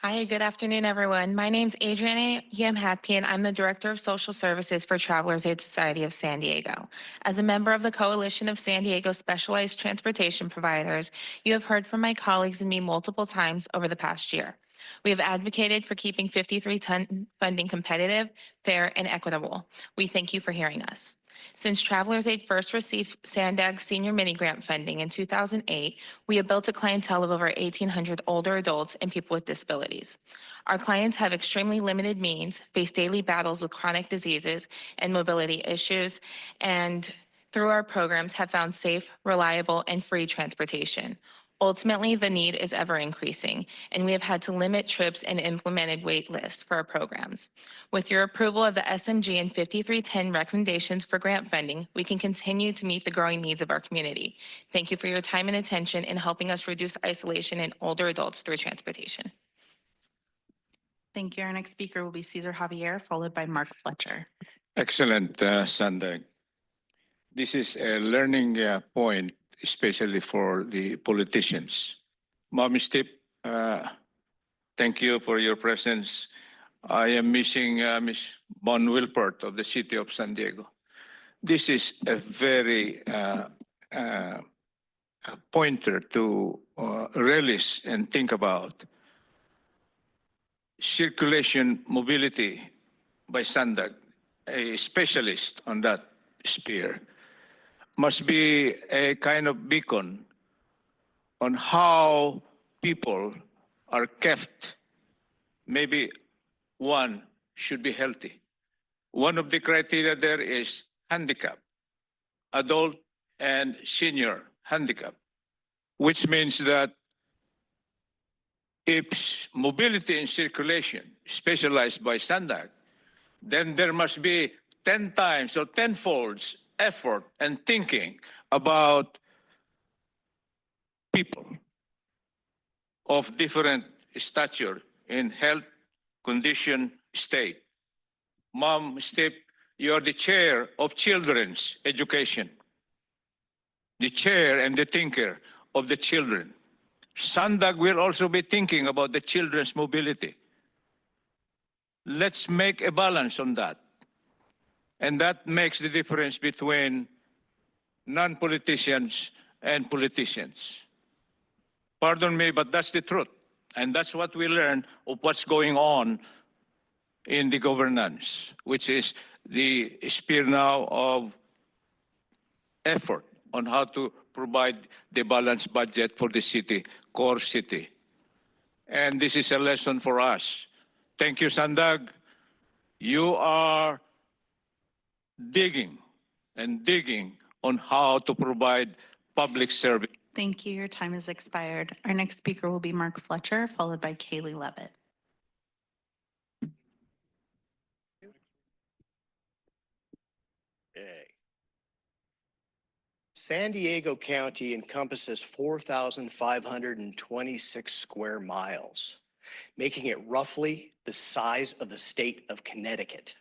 Hi, good afternoon, everyone. My name's Adriana Yamhapi, and I'm the Director of Social Services for Travelers Aid Society of San Diego. As a member of the Coalition of San Diego Specialized Transportation Providers, you have heard from my colleagues and me multiple times over the past year. We have advocated for keeping 5310 funding competitive, fair, and equitable. We thank you for hearing us. Since Travelers Aid first received SANDAG Senior Mini Grant funding in 2008, we have built a clientele of over 1,800 older adults and people with disabilities. Our clients have extremely limited means, face daily battles with chronic diseases and mobility issues, and through our programs have found safe, reliable, and free transportation. Ultimately, the need is ever increasing, and we have had to limit trips and implemented wait lists for our programs. With your approval of the SMG and 5310 recommendations for grant funding, we can continue to meet the growing needs of our community. Thank you for your time and attention in helping us reduce isolation in older adults through transportation. Thank you. Our next speaker will be Cesar Javier, followed by Mark Fletcher. Excellent, Sandag. This is a learning point, especially for the politicians. Mom Steve, thank you for your presence. I am missing Ms. Bon Wilpert of the City of San Diego. This is a very pointer to relish and think about. Circulation mobility by SANDAG, a specialist on that sphere, must be a kind of beacon on how people are kept. Maybe one should be healthy. One of the criteria there is handicap, adult and senior handicap, which means that if mobility and circulation specialized by SANDAG, then there must be 10 times or tenfolds effort and thinking about people of different stature in health, condition, state. Mom, Steve, you are the chair of children's education, the chair and the thinker of the children. SANDAG will also be thinking about the children's mobility. Let's make a balance on that. And that makes the difference between non-politicians and politicians. Pardon me, but that's the truth. And that's what we learn of what's going on in the governance, which is the sphere now of effort on how to provide the balanced budget for the city, core city. And this is a lesson for us. Thank you, SANDAG. You are digging and digging on how to provide public service. Thank you. Your time has expired. Our next speaker will be Mark Fletcher, followed by Kaylee Levitt. Okay. San Diego County encompasses 4,526 square miles, making it roughly the size of the state of Connecticut.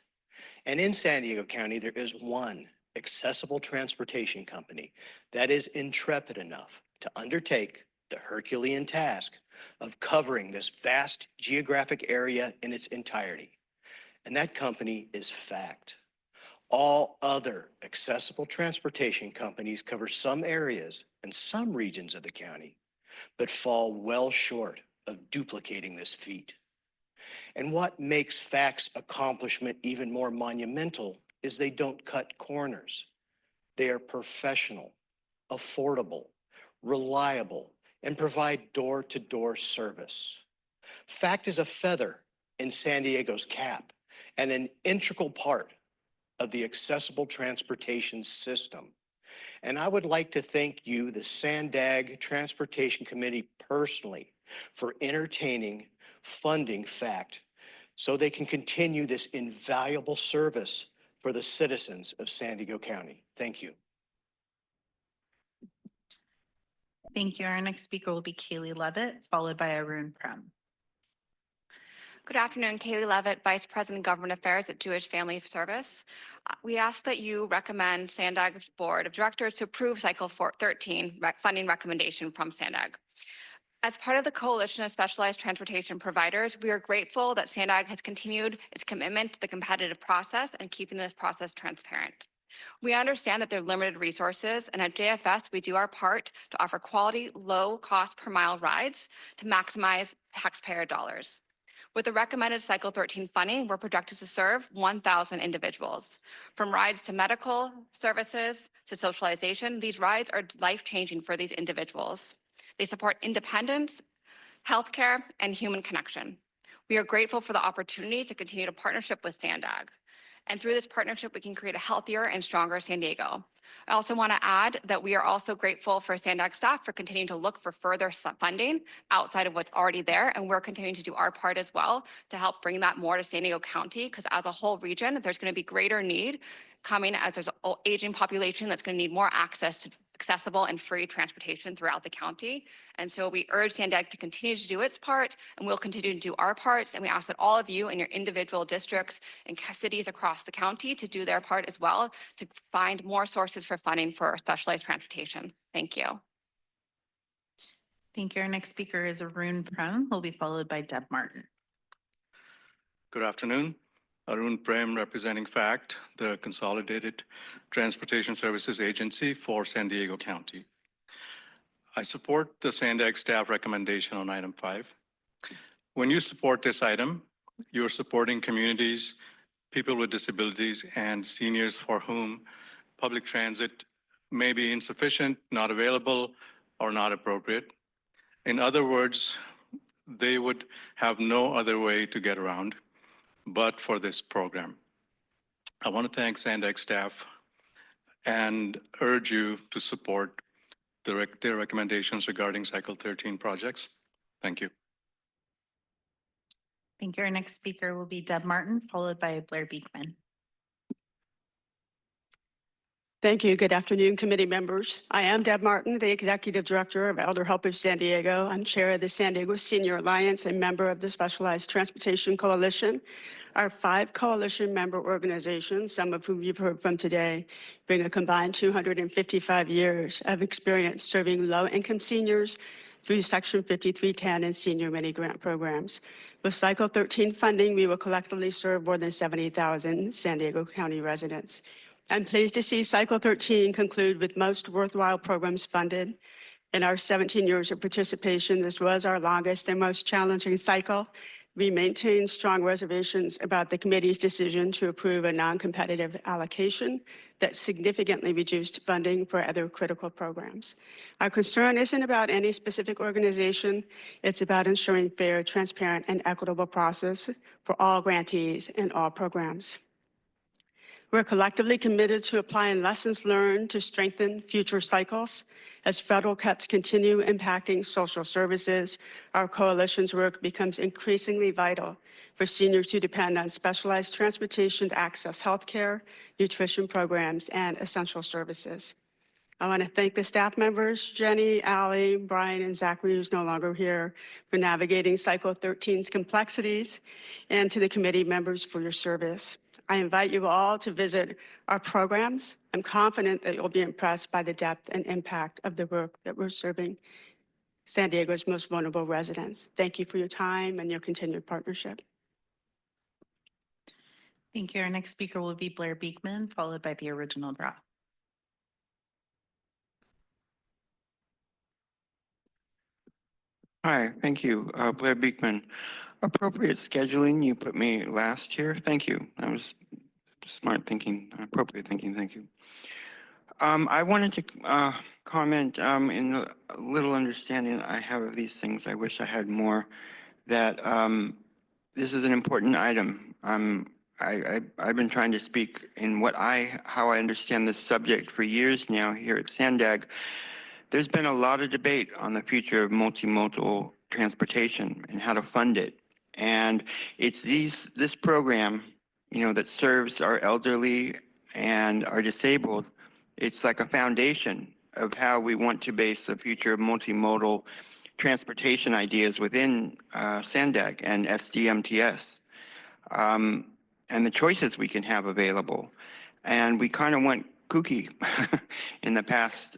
And in San Diego County, there is one accessible transportation company that is intrepid enough to undertake the Herculean task of covering this vast geographic area in its entirety. And that company is FACT. All other accessible transportation companies cover some areas and some regions of the county, but fall well short of duplicating this feat. And what makes FACT's accomplishment even more monumental is they don't cut corners. They are professional, affordable, reliable, and provide door-to-door service. FACT is a feather in San Diego's cap and an integral part of the accessible transportation system. And I would like to thank you, the SANDAG Transportation Committee, personally for entertaining, funding FACT so they can continue this invaluable service for the citizens of San Diego County. Thank you. Thank you. Our next speaker will be Kaylee Levitt, followed by Arun Prem. Good afternoon, Kaylee Levitt, Vice President Government Affairs at Jewish Family Service. We ask that you recommend SANDAG's Board of Directors to approve Cycle 13 funding recommendation from SANDAG. As part of the Coalition of Specialized Transportation Providers, we are grateful that SANDAG has continued its commitment to the competitive process and keeping this process transparent. We understand that there are limited resources, and at JFS, we do our part to offer quality, low cost per mile rides to maximize taxpayer dollars. With the recommended Cycle 13 funding, we're projected to serve 1,000 individuals. From rides to medical services to socialization, these rides are life-changing for these individuals. They support independence, healthcare, and human connection. We are grateful for the opportunity to continue to partnership with SANDAG. And through this partnership, we can create a healthier and stronger San Diego. I also want to add that we are also grateful for SANDAG staff for continuing to look for further funding outside of what's already there. And we're continuing to do our part as well to help bring that more to San Diego County, because as a whole region, there's going to be greater need coming as there's an aging population that's going to need more access to accessible and free transportation throughout the county. And so we urge SANDAG to continue to do its part, and we'll continue to do our parts. And we ask that all of you in your individual districts and cities across the county to do their part as well to find more sources for funding for specialized transportation. Thank you. Thank you. Our next speaker is Arun Prem, who will be followed by Deb Martin. Good afternoon. Arun Prem, representing FACT, the Consolidated Transportation Services Agency for San Diego County. I support the SANDAG staff recommendation on item 5. When you support this item, you're supporting communities, people with disabilities, and seniors for whom public transit may be insufficient, not available, or not appropriate. In other words, they would have no other way to get around but for this program. I want to thank SANDAG staff and urge you to support their recommendations regarding Cycle 13 projects. Thank you. Thank you. Our next speaker will be Deb Martin, followed by Blair Beekman. Thank you. Good afternoon, committee members. I am Deb Martin, the Executive Director of Elder Help of San Diego. I'm Chair of the San Diego Senior Alliance and member of the Specialized Transportation Coalition. Our 5 coalition member organizations, some of whom you've heard from today, bring a combined 255 years of experience serving low-income seniors through Section 5310 and senior mini grant programs. With Cycle 13 funding, we will collectively serve more than 70,000 San Diego County residents. I'm pleased to see Cycle 13 conclude with most worthwhile programs funded. In our 17 years of participation, this was our longest and most challenging cycle. We maintain strong reservations about the committee's decision to approve a non-competitive allocation that significantly reduced funding for other critical programs. Our concern isn't about any specific organization. It's about ensuring fair, transparent, and equitable process for all grantees and all programs. We're collectively committed to applying lessons learned to strengthen future cycles. As federal cuts continue impacting social services, our coalition's work becomes increasingly vital for seniors who depend on specialized transportation to access healthcare, nutrition programs, and essential services. I want to thank the staff members, Jenny, Allie, Brian, and Zachary, who's no longer here, for navigating Cycle 13's complexities, and to the committee members for your service. I invite you all to visit our programs. I'm confident that you'll be impressed by the depth and impact of the work that we're serving San Diego's most vulnerable residents. Thank you for your time and your continued partnership. Thank you. Our next speaker will be Blair Beekman, followed by the original draw. Hi, thank you. Blair Beekman. Appropriate scheduling, you put me last here. Thank you. That was smart thinking, appropriate thinking. Thank you. I wanted to comment in the little understanding I have of these things. I wish I had more, that this is an important item. I've been trying to speak in how I understand this subject for years now here at SANDAG. There's been a lot of debate on the future of multimodal transportation and how to fund it. And it's this program, that serves our elderly and our disabled. It's like a foundation of how we want to base the future of multimodal transportation ideas within SANDAG and SDMTS, and the choices we can have available. And we kind of went kooky in the past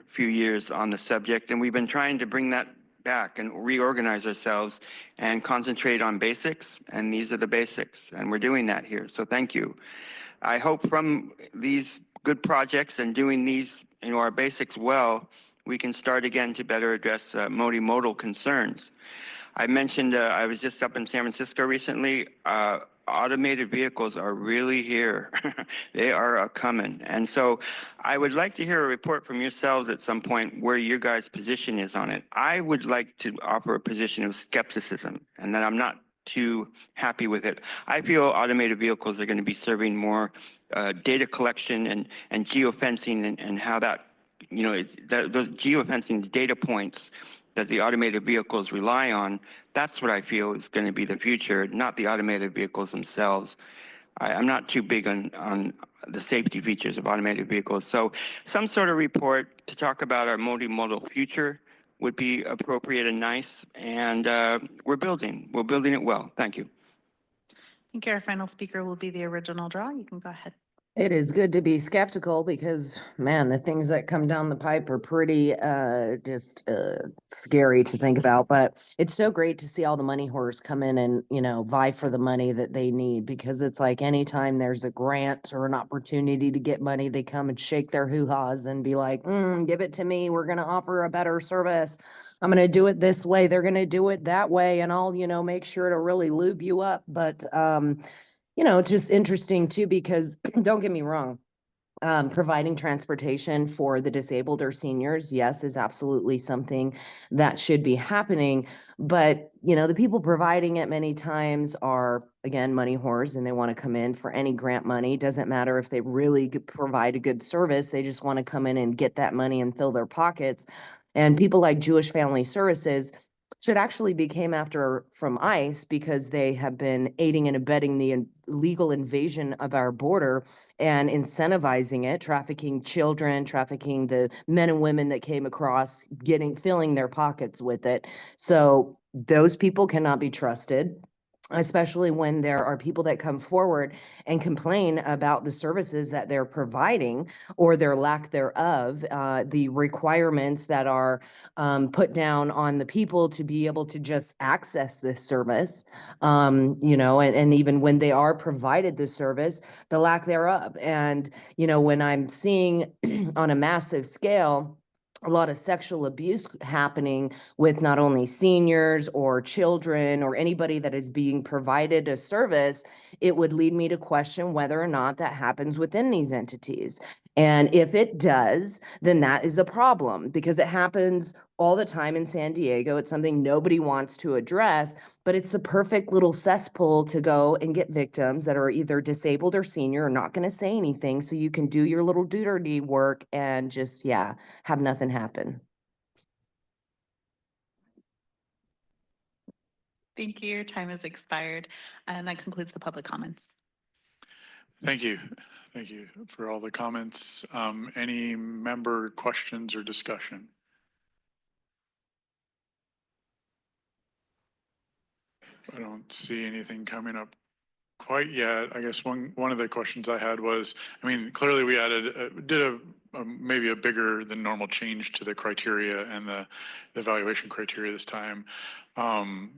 few years on the subject, and we've been trying to bring that back and reorganize ourselves and concentrate on basics, and these are the basics, and we're doing that here, so thank you. I hope from these good projects and doing these, our basics well, we can start again to better address multimodal concerns. I mentioned I was just up in San Francisco recently. Automated vehicles are really here. They are coming. And so I would like to hear a report from yourselves at some point where your guys' position is on it. I would like to offer a position of skepticism and that I'm not too happy with it. I feel automated vehicles are going to be serving more data collection and geofencing and how that, those geofencing data points that the automated vehicles rely on, that's what I feel is going to be the future, not the automated vehicles themselves. I'm not too big on the safety features of automated vehicles. So some sort of report to talk about our multimodal future would be appropriate and nice. And we're building it well. Thank you. I think our final speaker will be the original draw. You can go ahead. It is good to be skeptical because, man, the things that come down the pipe are pretty just scary to think about. But it's so great to see all the money whores come in and, vie for the money that they need, because it's like anytime there's a grant or an opportunity to get money, they come and shake their hoo-haws and be like, give it to me. We're going to offer a better service. I'm going to do it this way. They're going to do it that way. And I'll, make sure to really lube you up. But, it's just interesting too, because don't get me wrong, providing transportation for the disabled or seniors, yes, is absolutely something that should be happening. But, the people providing it many times are, again, money whores, and they want to come in for any grant money. Doesn't matter if they really provide a good service. They just want to come in and get that money and fill their pockets. And people like Jewish Family Services should actually be came after from ICE, because they have been aiding and abetting the illegal invasion of our border and incentivizing it, trafficking children, trafficking the men and women that came across, filling their pockets with it. So those people cannot be trusted, especially when there are people that come forward and complain about the services that they're providing or their lack thereof, the requirements that are put down on the people to be able to just access this service, and even when they are provided the service, the lack thereof. And, when I'm seeing on a massive scale, a lot of sexual abuse happening with not only seniors or children or anybody that is being provided a service, it would lead me to question whether or not that happens within these entities. And if it does, then that is a problem, because it happens all the time in San Diego. It's something nobody wants to address, but it's the perfect little cesspool to go and get victims that are either disabled or senior or not going to say anything, so you can do your little dirty work and just, have nothing happen. Thank you. Your time has expired. And that concludes the public comments. Thank you. Thank you for all the comments. Any member questions or discussion? I don't see anything coming up quite yet. I guess one of the questions I had was, clearly we did maybe a bigger than normal change to the criteria and the evaluation criteria this time.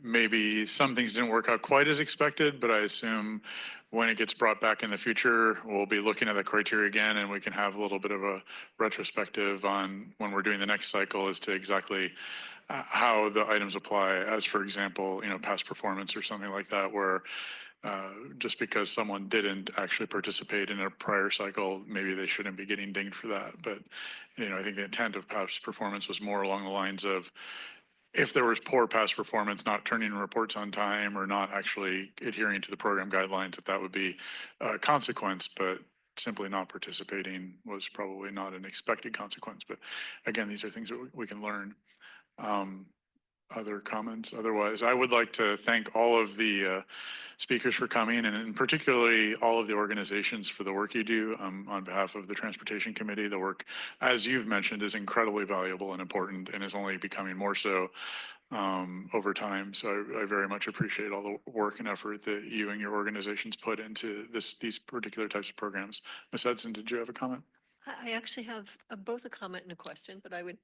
Maybe some things didn't work out quite as expected, but I assume when it gets brought back in the future, we'll be looking at the criteria again, and we can have a little bit of a retrospective on when we're doing the next cycle as to exactly how the items apply, as for example, past performance or something like that, where just because someone didn't actually participate in a prior cycle, maybe they shouldn't be getting dinged for that. But, I think the intent of past performance was more along the lines of, if there was poor past performance, not turning in reports on time or not actually adhering to the program guidelines, that would be a consequence, but simply not participating was probably not an expected consequence. But again, these are things that we can learn. other comments? Otherwise, I would like to thank all of the speakers for coming, and particularly all of the organizations for the work you do on behalf of the Transportation Committee. The work, as you've mentioned, is incredibly valuable and important and is only becoming more so over time. So I very much appreciate all the work and effort that you and your organizations put into these particular types of programs. Ms. Edson, did you have a comment? I actually have both a comment and a question, but I would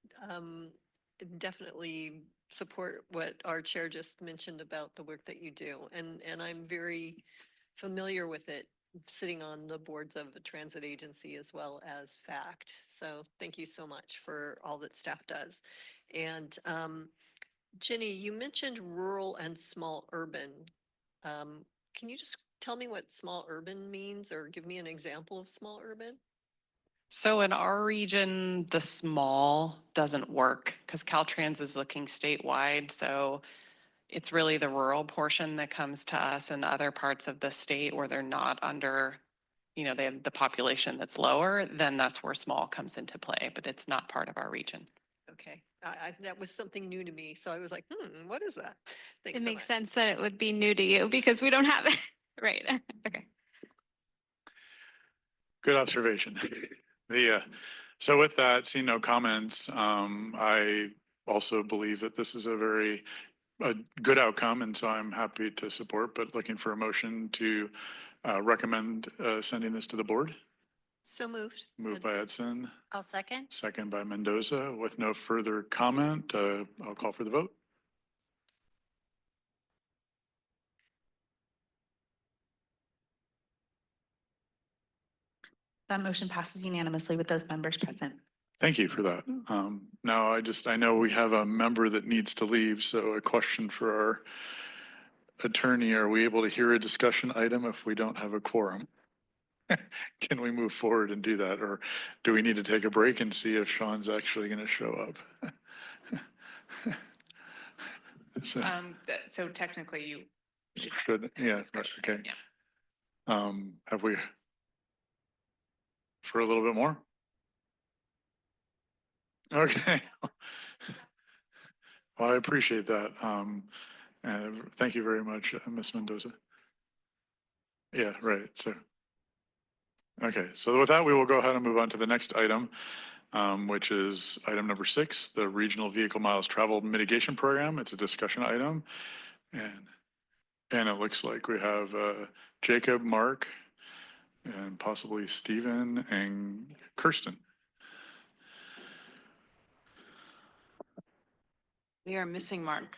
definitely support what our chair just mentioned about the work that you do. And I'm very familiar with it, sitting on the boards of the transit agency as well as FACT. So thank you so much for all that staff does. And Jenny, you mentioned rural and small urban. Can you just tell me what small urban means or give me an example of small urban? So in our region, the small doesn't work because Caltrans is looking statewide. So it's really the rural portion that comes to us in other parts of the state where they're not under, they have the population that's lower, then that's where small comes into play, but it's not part of our region. Okay, that was something new to me. So I was like, what is that? Thanks It so makes much. sense that it would be new to you because we don't have it. Right. Okay. Good observation. So with that, seeing no comments, I also believe that this is a good outcome, and so I'm happy to support, but looking for a motion to recommend sending this to the board. So moved. Moved by Edson, I'll second. second by Mendoza. With no further comment, I'll call for the vote. That motion passes unanimously with those members present. Thank you for that. Now I know we have a member that needs to leave, so a question for our attorney, are we able to hear a discussion item if we don't have a quorum? Can we move forward and do that, or do we need to take a break and see if Sean's actually going to show up? So technically you Should, yeah, okay. Yeah. Have we, for a little bit more? Okay. Well, I appreciate that. And thank you very much, Ms. Mendoza. Yeah, right. So, okay. So with that, we will go ahead and move on to the next item, which is item number 6, the Regional Vehicle Miles Traveled Mitigation Program. It's a discussion item. And it looks like we have Jacob, Mark, and possibly Stephen and Kirsten. We are missing Mark.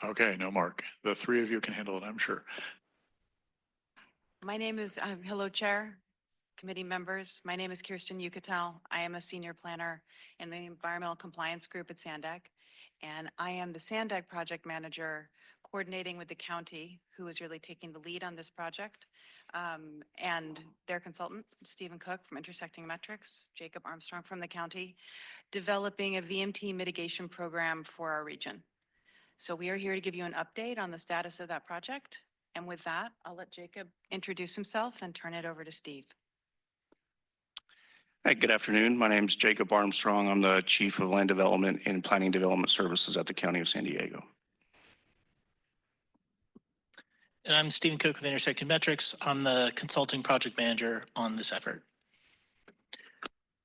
Okay, no Mark. The 3 of you can handle it, I'm sure. My name is, hello, Chair, committee members. My name is Kirsten Yucatel. I am a senior planner in the Environmental Compliance Group at SANDAG. And I am the SANDAG project manager coordinating with the county, who is really taking the lead on this project. And their consultant, Stephen Cook from Intersecting Metrics, Jacob Armstrong from the county, developing a VMT mitigation program for our region. So we are here to give you an update on the status of that project. And with that, I'll let Jacob introduce himself and turn it over to Steve. Hi, good afternoon. My name is Jacob Armstrong. I'm the Chief of Land Development and Planning Development Services at the County of San Diego. And I'm Stephen Cook with Intersecting Metrics. I'm the consulting project manager on this effort.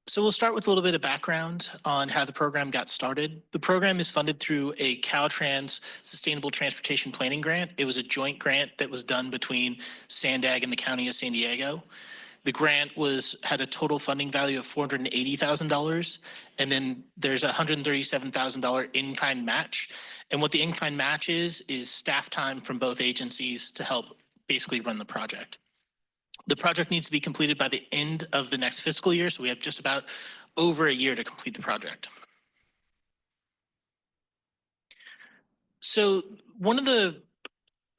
So we'll start with a little bit of background on how the program got started. The program is funded through a Caltrans Sustainable Transportation Planning Grant. It was a joint grant that was done between SANDAG and the County of San Diego. The grant had a total funding value of $480,000, and then there's a $137,000 in-kind match. And what the in-kind match is staff time from both agencies to help basically run the project. The project needs to be completed by the end of the next fiscal year, so we have just about over a year to complete the project. So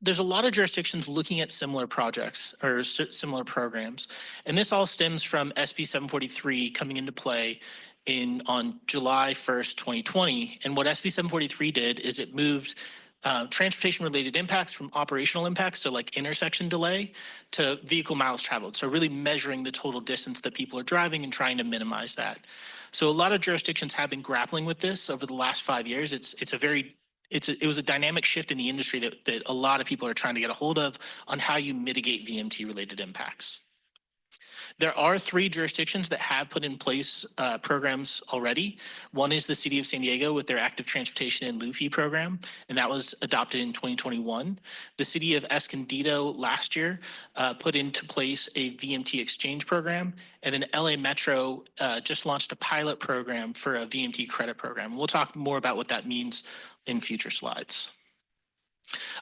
there's a lot of jurisdictions looking at similar projects or similar programs, and this all stems from SB 743 coming into play on July 1st, 2020. And what SB 743 did is it moved transportation-related impacts from operational impacts, so like intersection delay, to vehicle miles traveled. So really measuring the total distance that people are driving and trying to minimize that. So a lot of jurisdictions have been grappling with this over the last 5 years. It was a dynamic shift in the industry that a lot of people are trying to get a hold of on how you mitigate VMT-related impacts. There are 3 jurisdictions that have put in place programs already. One is the City of San Diego with their Active Transportation and LUFI program, and that was adopted in 2021. The City of Escondido last year put into place a VMT exchange program, and then LA Metro just launched a pilot program for a VMT credit program. We'll talk more about what that means in future slides.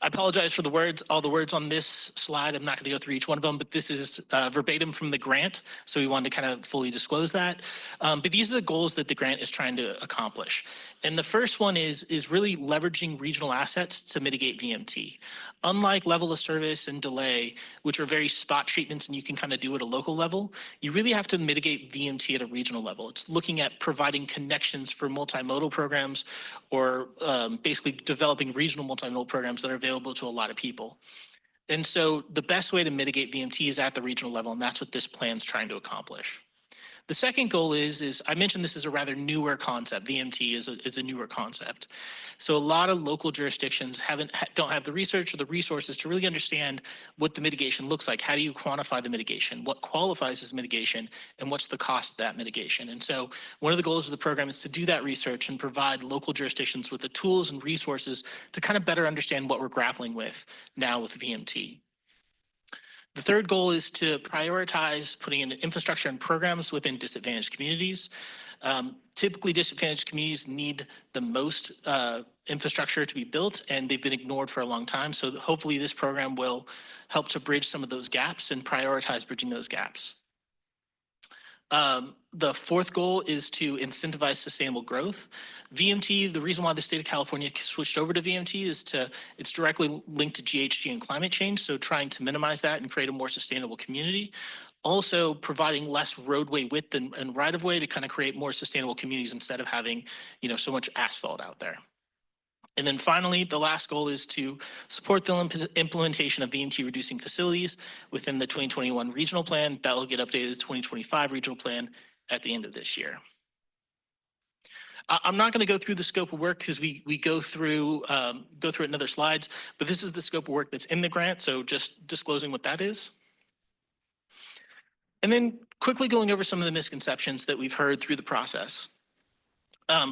I apologize for all the words on this slide. I'm not going to go through each one of them, but this is verbatim from the grant. So we wanted to kind of fully disclose that. But these are the goals that the grant is trying to accomplish. And the first one is really leveraging regional assets to mitigate VMT. Unlike level of service and delay, which are very spot treatments and you can kind of do at a local level, you really have to mitigate VMT at a regional level. It's looking at providing connections for multimodal programs or basically developing regional multimodal programs that are available to a lot of people. And so the best way to mitigate VMT is at the regional level, and that's what this plan is trying to accomplish. The second goal is I mentioned this is a rather newer concept. VMT is a newer concept. So a lot of local jurisdictions don't have the research or the resources to really understand what the mitigation looks like. How do you quantify the mitigation? What qualifies as mitigation? And what's the cost of that mitigation? And so one of the goals of the program is to do that research and provide local jurisdictions with the tools and resources to kind of better understand what we're grappling with now with VMT. The third goal is to prioritize putting in infrastructure and programs within disadvantaged communities. Typically, disadvantaged communities need the most infrastructure to be built, and they've been ignored for a long time. So hopefully this program will help to bridge some of those gaps and prioritize bridging those gaps. The fourth goal is to incentivize sustainable growth. VMT, the reason why the state of California switched over to VMT is it's directly linked to GHG and climate change. So trying to minimize that and create a more sustainable community. Also providing less roadway width and right of way to kind of create more sustainable communities instead of having, so much asphalt out there. And then finally, the last goal is to support the implementation of VMT reducing facilities within the 2021 regional plan. That will get updated to 2025 regional plan at the end of this year. I'm not going to go through the scope of work because we go through it in other slides, but this is the scope of work that's in the grant. So just disclosing what that is. And then quickly going over some of the misconceptions that we've heard through the process.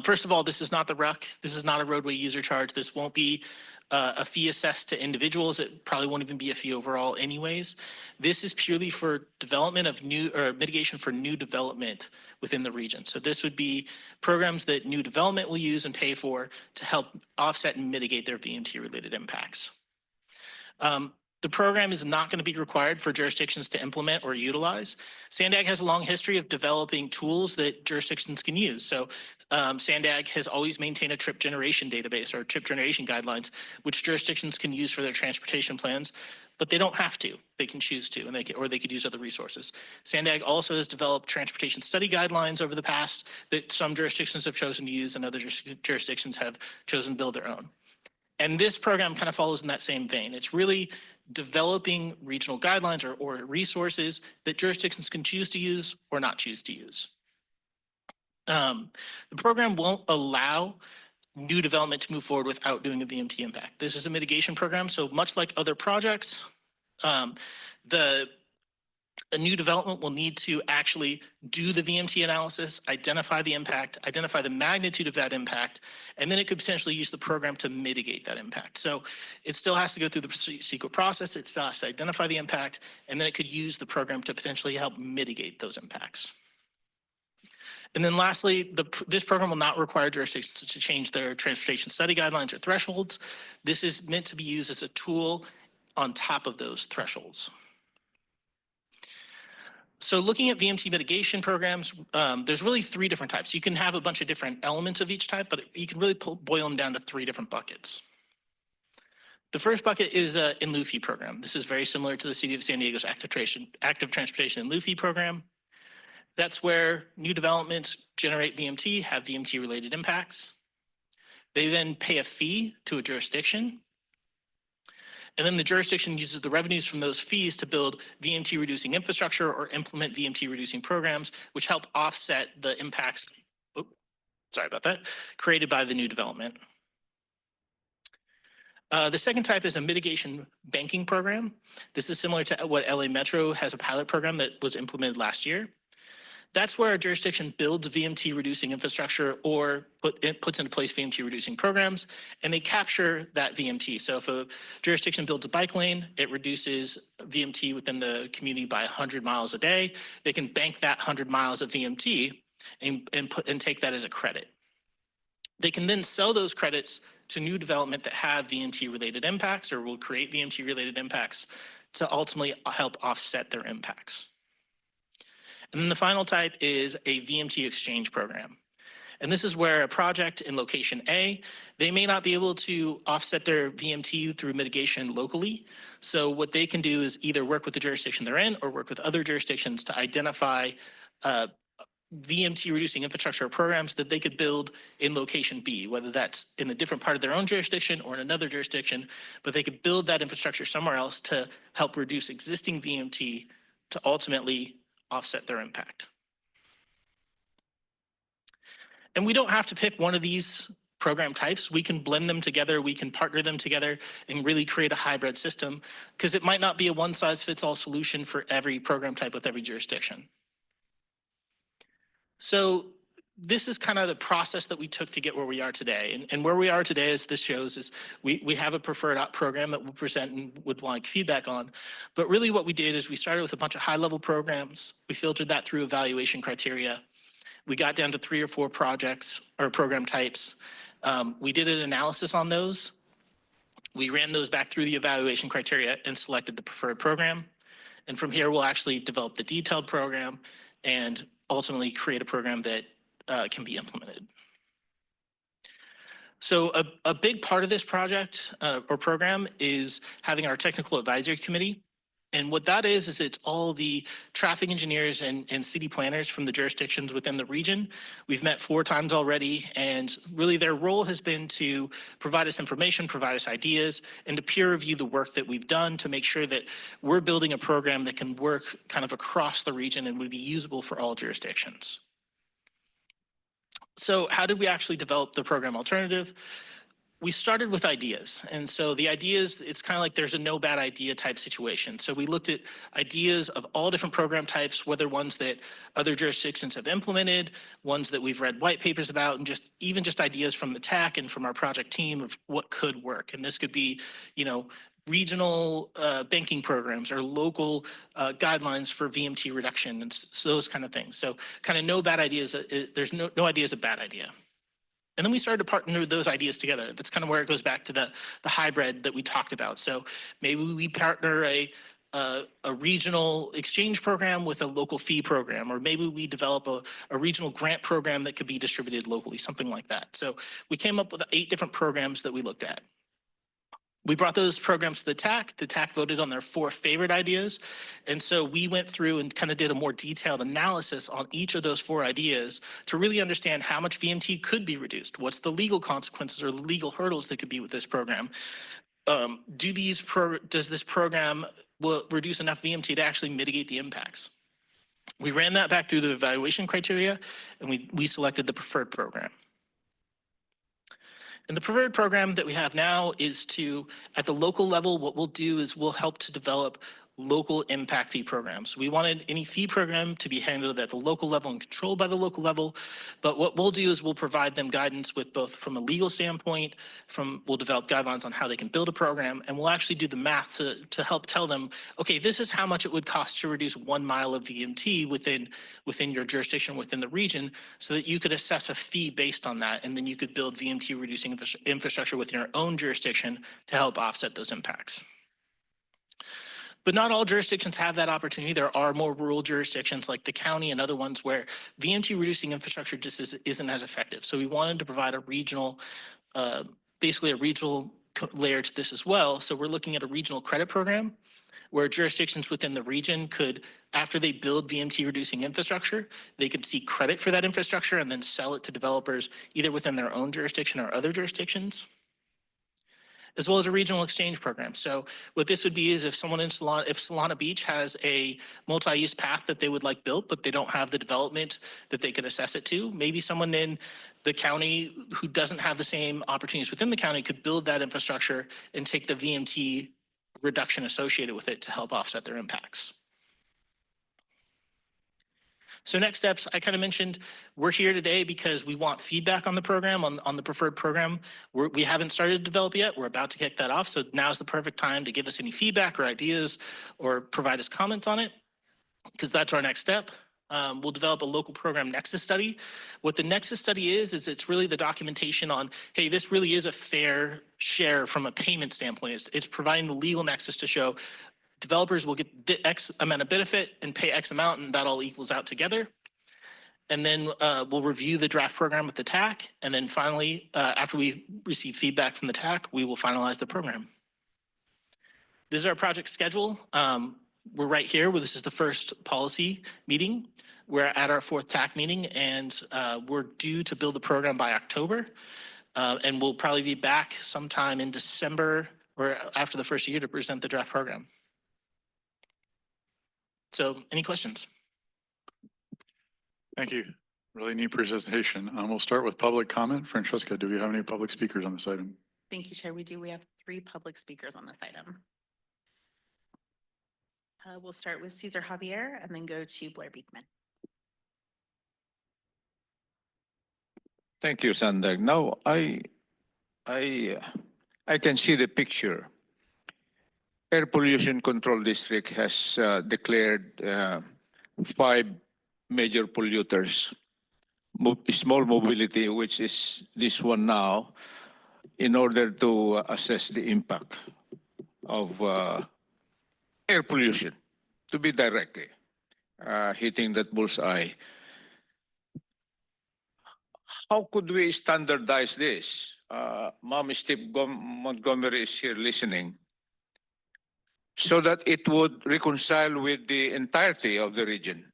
First of all, this is not the RUC. This is not a roadway user charge. This won't be a fee assessed to individuals. It probably won't even be a fee overall anyways. This is purely for development of mitigation for new development within the region. So this would be programs that new development will use and pay for to help offset and mitigate their VMT related impacts. The program is not going to be required for jurisdictions to implement or utilize. SANDAG has a long history of developing tools that jurisdictions can use. So SANDAG has always maintained a trip generation database or trip generation guidelines, which jurisdictions can use for their transportation plans, but they don't have to. They can choose to, and they could use other resources. SANDAG also has developed transportation study guidelines over the past that some jurisdictions have chosen to use and other jurisdictions have chosen to build their own. And this program kind of follows in that same vein. It's really developing regional guidelines or resources that jurisdictions can choose to use or not choose to use. The program won't allow new development to move forward without doing a VMT impact. This is a mitigation program, so much like other projects, a new development will need to actually do the VMT analysis, identify the impact, identify the magnitude of that impact, and then it could potentially use the program to mitigate that impact. So it still has to go through the secret process, it still has to identify the impact, and then it could use the program to potentially help mitigate those impacts. And then lastly, this program will not require jurisdictions to change their transportation study guidelines or thresholds. This is meant to be used as a tool on top of those thresholds. So looking at VMT mitigation programs, there's really 3 different types. You can have a bunch of different elements of each type, but you can really boil them down to 3 different buckets. The first bucket is an LUFI program. This is very similar to the City of San Diego's Active Transportation and LUFI program. That's where new developments generate VMT, have VMT related impacts. They then pay a fee to a jurisdiction. And then the jurisdiction uses the revenues from those fees to build VMT reducing infrastructure or implement VMT reducing programs, which help offset the impacts, created by the new development. The second type is a mitigation banking program. This is similar to what LA Metro has a pilot program that was implemented last year. That's where a jurisdiction builds VMT reducing infrastructure or puts into place VMT reducing programs, and they capture that VMT. So if a jurisdiction builds a bike lane, it reduces VMT within the community by 100 miles a day. They can bank that 100 miles of VMT and take that as a credit. They can then sell those credits to new development that have VMT related impacts or will create VMT related impacts to ultimately help offset their impacts. And then the final type is a VMT exchange program. And this is where a project in location A, they may not be able to offset their VMT through mitigation locally. So what they can do is either work with the jurisdiction they're in or work with other jurisdictions to identify VMT reducing infrastructure programs that they could build in location B, whether that's in a different part of their own jurisdiction or in another jurisdiction, but they could build that infrastructure somewhere else to help reduce existing VMT to ultimately offset their impact. And we don't have to pick one of these program types. We can blend them together. We can partner them together and really create a hybrid system because it might not be a one size fits all solution for every program type with every jurisdiction. So this is kind of the process that we took to get where we are today. And where we are today, as this shows, is we have a preferred program that we'll present and would like feedback on. But really what we did is we started with a bunch of high-level programs. We filtered that through evaluation criteria. We got down to 3 or 4 projects or program types. We did an analysis on those. We ran those back through the evaluation criteria and selected the preferred program. And from here, we'll actually develop the detailed program and ultimately create a program that can be implemented. So a big part of this project or program is having our technical advisory committee. And what that is it's all the traffic engineers and city planners from the jurisdictions within the region. We've met 4 times already, and really their role has been to provide us information, provide us ideas, and to peer review the work that we've done to make sure that we're building a program that can work kind of across the region and would be usable for all jurisdictions. So how did we actually develop the program alternative? We started with ideas. And so the ideas, it's kind of like there's a no bad idea type situation. So we looked at ideas of all different program types, whether ones that other jurisdictions have implemented, ones that we've read white papers about, and even just ideas from the TAC and from our project team of what could work. And this could be, regional banking programs or local guidelines for VMT reduction and so those kind of things. So kind of no bad ideas. There's no idea is a bad idea. And then we started to partner those ideas together. That's kind of where it goes back to the hybrid that we talked about. So maybe we partner a regional exchange program with a local fee program, or maybe we develop a regional grant program that could be distributed locally, something like that. So we came up with 8 different programs that we looked at. We brought those programs to the TAC. The TAC voted on their 4 favorite ideas. And so we went through and kind of did a more detailed analysis on each of those 4 ideas to really understand how much VMT could be reduced. What's the legal consequences or legal hurdles that could be with this program? Does this program will reduce enough VMT to actually mitigate the impacts? We ran that back through the evaluation criteria, and we selected the preferred program. And the preferred program that we have now is at the local level, what we'll do is we'll help to develop local impact fee programs. We wanted any fee program to be handled at the local level and controlled by the local level. But what we'll do is we'll provide them guidance with both from a legal standpoint, we'll develop guidelines on how they can build a program, and we'll actually do the math to help tell them, okay, this is how much it would cost to reduce 1 mile of VMT within your jurisdiction, within the region, so that you could assess a fee based on that. And then you could build VMT reducing infrastructure within your own jurisdiction to help offset those impacts. But not all jurisdictions have that opportunity. There are more rural jurisdictions like the county and other ones where VMT reducing infrastructure just isn't as effective. So we wanted to provide a regional, basically a regional layer to this as well. So we're looking at a regional credit program. where jurisdictions within the region could, after they build VMT reducing infrastructure, they could seek credit for that infrastructure and then sell it to developers either within their own jurisdiction or other jurisdictions, as well as a regional exchange program. So what this would be is if someone in Solana Beach has a multi-use path that they would like built, but they don't have the development that they could assess it to, maybe someone in the county who doesn't have the same opportunities within the county could build that infrastructure and take the VMT reduction associated with it to help offset their impacts. So next steps, I kind of mentioned, we're here today because we want feedback on the program, on the preferred program. We haven't started to develop yet. We're about to kick that off. So now's the perfect time to give us any feedback or ideas or provide us comments on it, because that's our next step. We'll develop a local program nexus study. What the nexus study is it's really the documentation on, hey, this really is a fair share from a payment standpoint. It's providing the legal nexus to show developers will get X amount of benefit and pay X amount, and that all equals out together. And then we'll review the draft program with the TAC. And then finally, after we receive feedback from the TAC, we will finalize the program. This is our project schedule. We're right here where this is the first policy meeting. We're at our 4th TAC meeting, and we're due to build the program by October. And we'll probably be back sometime in December or after the first year to present the draft program. So any questions? Thank you. Really neat presentation. We'll start with public comment. Francesca, do we have any public speakers on this item? Thank you, Chair. We do. We have 3 public speakers on this item. We'll start with Cesar Javier and then go to Blair Beekman. Thank you, SANDAG. Now, I can see the picture. Air Pollution Control District has declared 5 major polluters, small mobility, which is this one now, in order to assess the impact of air pollution, to be directly hitting that bullseye. How could we standardize this? Mom Steve Montgomery is here listening, so that it would reconcile with the entirety of the region.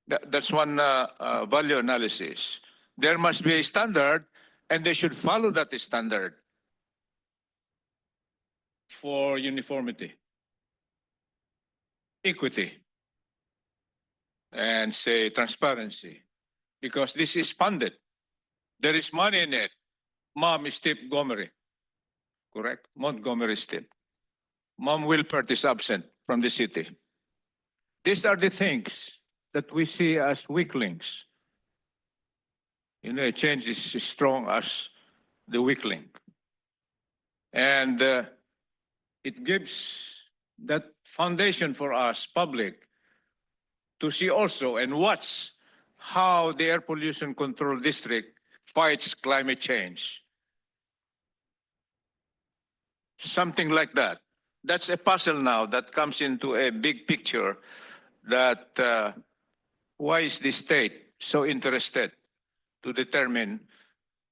That's one value analysis. There must be a standard, and they should follow that standard for uniformity, equity, and say transparency, because this is funded. There is money in it. Mom Steve Montgomery, correct? Montgomery Steve. Mom Wilpert is absent from the city. These are the things that we see as weak links. You know, a change is as strong as the weak link. And it gives that foundation for us, public, to see also and watch how the Air Pollution Control District fights climate change. Something like that. That's a puzzle now that comes into a big picture that why is the state so interested to determine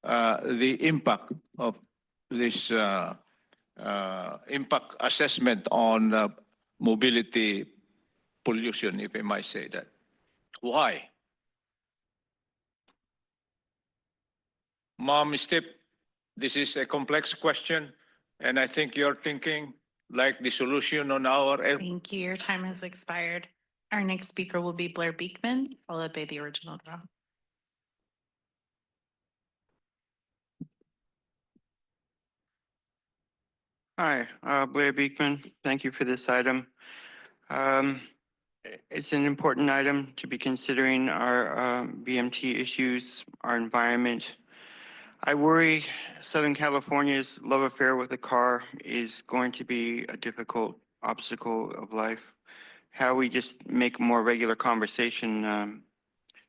the impact of this impact assessment on mobility pollution, if I might say that. Why? Mom, Steve, this is a complex question, and I think you're thinking like the solution on our air. Thank you. Your time has expired. Our next speaker will be Blair Beekman, followed by the original draw. Hi, Blair Beekman. Thank you for this item. It's an important item to be considering our BMT issues, our environment. I worry Southern California's love affair with the car is going to be a difficult obstacle of life. How we just make more regular conversation,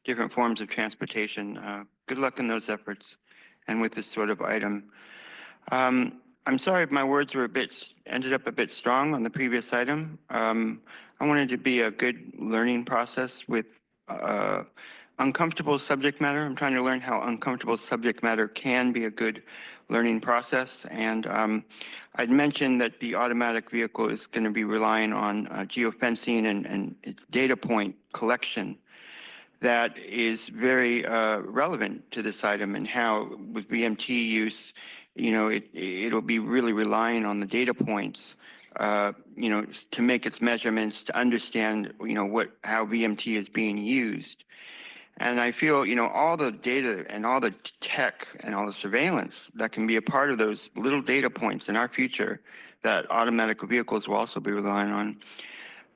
different forms of transportation. Good luck in those efforts and with this sort of item. I'm sorry if my words were ended up a bit strong on the previous item. I wanted to be a good learning process with uncomfortable subject matter. I'm trying to learn how uncomfortable subject matter can be a good learning process. And I'd mentioned that the automatic vehicle is going to be relying on geofencing and its data point collection. That is very relevant to this item, and how with VMT use, it'll be really relying on the data points, to make its measurements, to understand, how VMT is being used. And I feel, all the data and all the tech and all the surveillance that can be a part of those little data points in our future that automatic vehicles will also be relying on,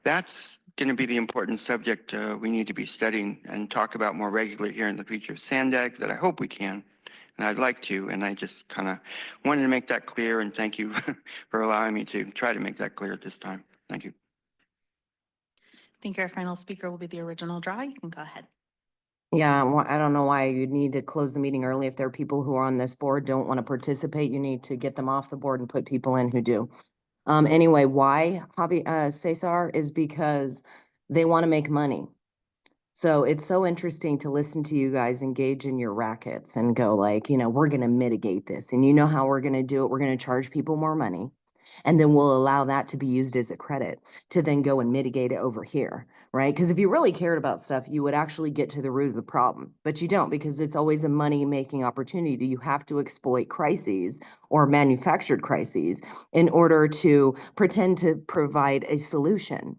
that's going to be the important subject we need to be studying and talk about more regularly here in the future of SANDAG, that I hope we can, and I'd like to. And I just kind of wanted to make that clear, and thank you for allowing me to try to make that clear at this time. Thank you. I think our final speaker will be the original draw. You can go ahead. Yeah, I don't know why you need to close the meeting early. If there are people who are on this board don't want to participate, you need to get them off the board and put people in who do. Anyway, why Cesar is because they want to make money. So it's so interesting to listen to you guys engage in your rackets and go like, we're going to mitigate this. And you know how we're going to do it? We're going to charge people more money. And then we'll allow that to be used as a credit to then go and mitigate it over here, right? Because if you really cared about stuff, you would actually get to the root of the problem. But you don't, because it's always a money-making opportunity. You have to exploit crises or manufactured crises in order to pretend to provide a solution.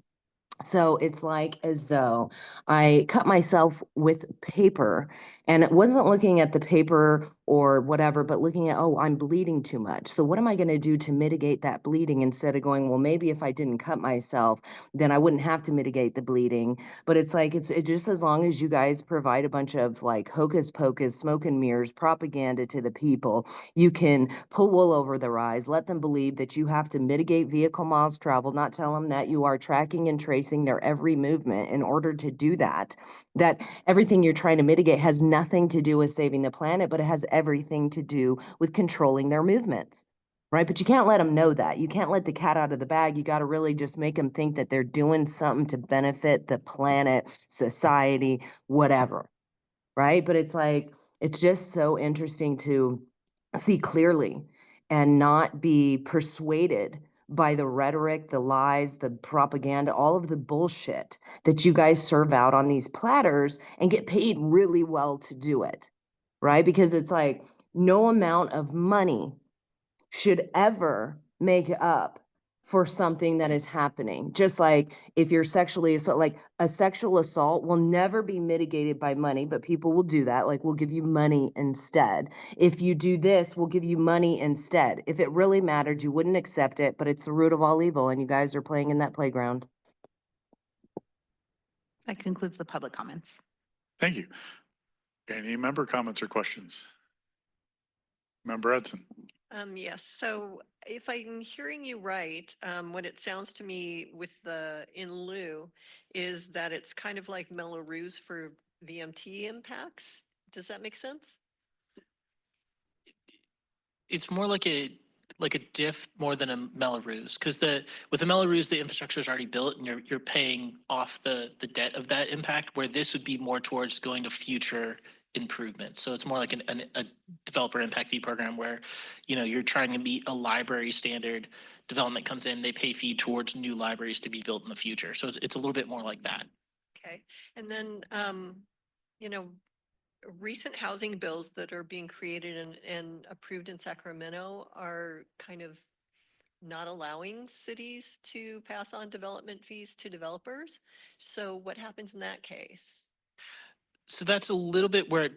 So it's like as though I cut myself with paper, and it wasn't looking at the paper or whatever, but looking at, oh, I'm bleeding too much. So what am I going to do to mitigate that bleeding, instead of going, well, maybe if I didn't cut myself, then I wouldn't have to mitigate the bleeding. But it's like, it's just as long as you guys provide a bunch of like hocus pocus, smoke and mirrors propaganda to the people, you can pull wool over their eyes, let them believe that you have to mitigate vehicle miles traveled, not tell them that you are tracking and tracing their every movement in order to do that, that everything you're trying to mitigate has nothing to do with saving the planet, but it has everything to do with controlling their movements, right? But you can't let them know that. You can't let the cat out of the bag. You got to really just make them think that they're doing something to benefit the planet, society, whatever, right? But it's like, it's just so interesting to see clearly and not be persuaded by the rhetoric, the lies, the propaganda, all of the bullshit that you guys serve out on these platters and get paid really well to do it, right? Because it's like no amount of money should ever make up for something that is happening. Just like if you're sexually assault, like a sexual assault will never be mitigated by money, but people will do that. Like, we'll give you money instead. If you do this, we'll give you money instead. If it really mattered, you wouldn't accept it, but it's the root of all evil, and you guys are playing in that playground. That concludes the public comments. Thank you. Any member comments or questions? Member Edson. Yes, so if I'm hearing you right, what it sounds to me with the in lieu is that it's kind of like Melrose for VMT impacts. Does that make sense? It's more like a diff more than a Melrose, because with the Melrose, the infrastructure is already built and you're paying off the debt of that impact, where this would be more towards going to future improvements. So it's more like a developer impact fee program where, you're trying to meet a library standard. Development comes in, they pay fee towards new libraries to be built in the future. So it's a little bit more like that. Okay, and then, recent housing bills that are being created and approved in Sacramento are kind of not allowing cities to pass on development fees to developers. So what happens in that case? So that's a little bit where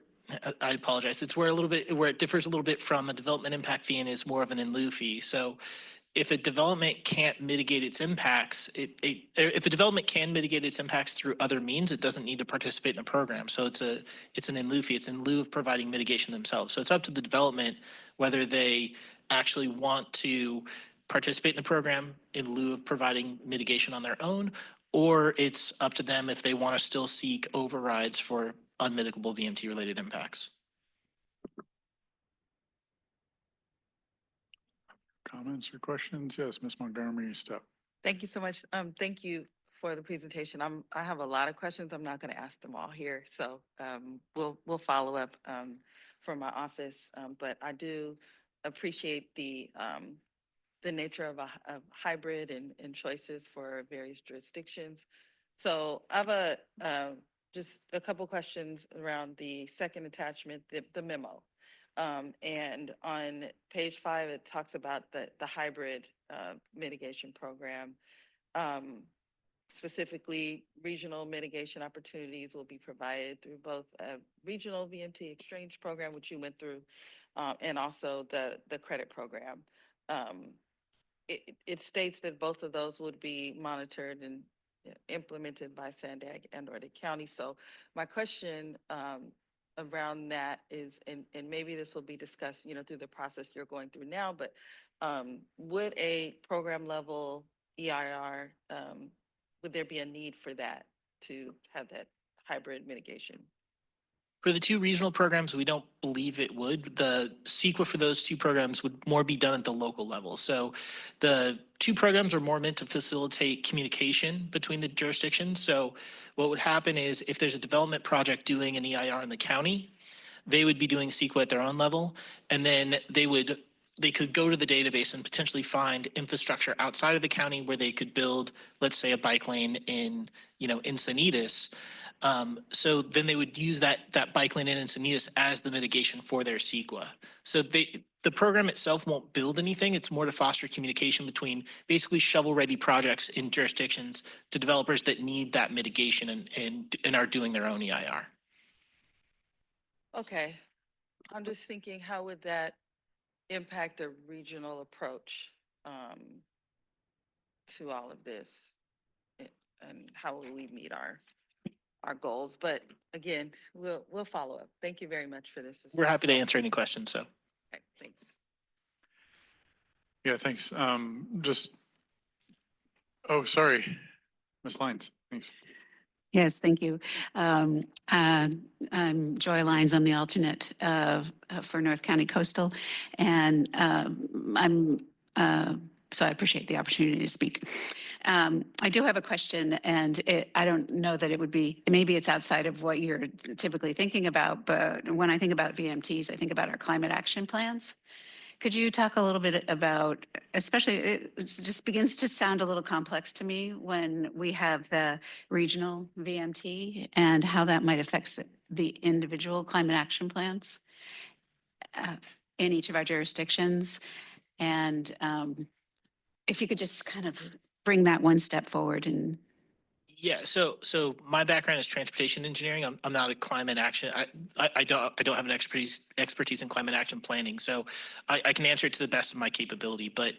I apologize. It's where it differs a little bit from a development impact fee and is more of an in lieu fee. So if a development can't mitigate its impacts, if a development can mitigate its impacts through other means, it doesn't need to participate in a program. So it's an in lieu fee. It's in lieu of providing mitigation themselves. So it's up to the development whether they actually want to participate in the program in lieu of providing mitigation on their own, or it's up to them if they want to still seek overrides for unmitigable VMT related impacts. Comments or questions? Yes, Ms. Montgomery, step. Thank you so much. Thank you for the presentation. I have a lot of questions. I'm not going to ask them all here. So we'll follow up from my office. But I do appreciate the nature of a hybrid and choices for various jurisdictions. So I have just a couple questions around the second attachment, the memo. And on page 5, it talks about the hybrid mitigation program. Specifically, regional mitigation opportunities will be provided through both a regional VMT exchange program, which you went through, and also the credit program. It states that both of those would be monitored and implemented by SANDAG and or the county. So my question around that is, and maybe this will be discussed, through the process you're going through now, but would a program level EIR, would there be a need for that to have that hybrid mitigation? For the 2 regional programs, we don't believe it would. The CEQA for those 2 programs would more be done at the local level. So the 2 programs are more meant to facilitate communication between the jurisdictions. So what would happen is if there's a development project doing an EIR in the county, they would be doing CEQA at their own level, and then they could go to the database and potentially find infrastructure outside of the county where they could build, let's say, a bike lane in Encinitas. So then they would use that bike lane in Encinitas as the mitigation for their CEQA. So the program itself won't build anything. It's more to foster communication between basically shovel-ready projects in jurisdictions to developers that need that mitigation and are doing their own EIR. Okay. I'm just thinking, how would that impact a regional approach to all of this? And how will we meet our goals? But again, we'll follow up. Thank you very much for this. We're happy to answer any questions. So, okay, thanks. Yeah, thanks. Oh, sorry, Ms. Lyons. Thanks. Yes, thank you. I'm Joy Lyons. I'm the alternate for North County Coastal, and so I appreciate the opportunity to speak. I do have a question, and I don't know that it would be, maybe it's outside of what you're typically thinking about, but when I think about VMTs, I think about our climate action plans. Could you talk a little bit about, especially, it just begins to sound a little complex to me when we have the regional VMT and how that might affect the individual climate action plans in each of our jurisdictions. And if you could just kind of bring that one step forward. And yeah, so my background is transportation engineering. I'm not a climate action. I don't have an expertise in climate action planning. So I can answer it to the best of my capability. But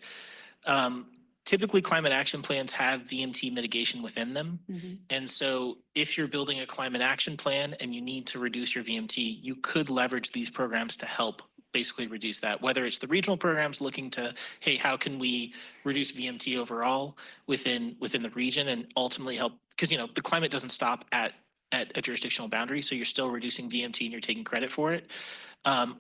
typically, climate action plans have VMT mitigation within them. Mm-hmm. And so if you're building a climate action plan and you need to reduce your VMT, you could leverage these programs to help basically reduce that, whether it's the regional programs looking to, hey, how can we reduce VMT overall within the region and ultimately help, because the climate doesn't stop at a jurisdictional boundary, so you're still reducing VMT and you're taking credit for it.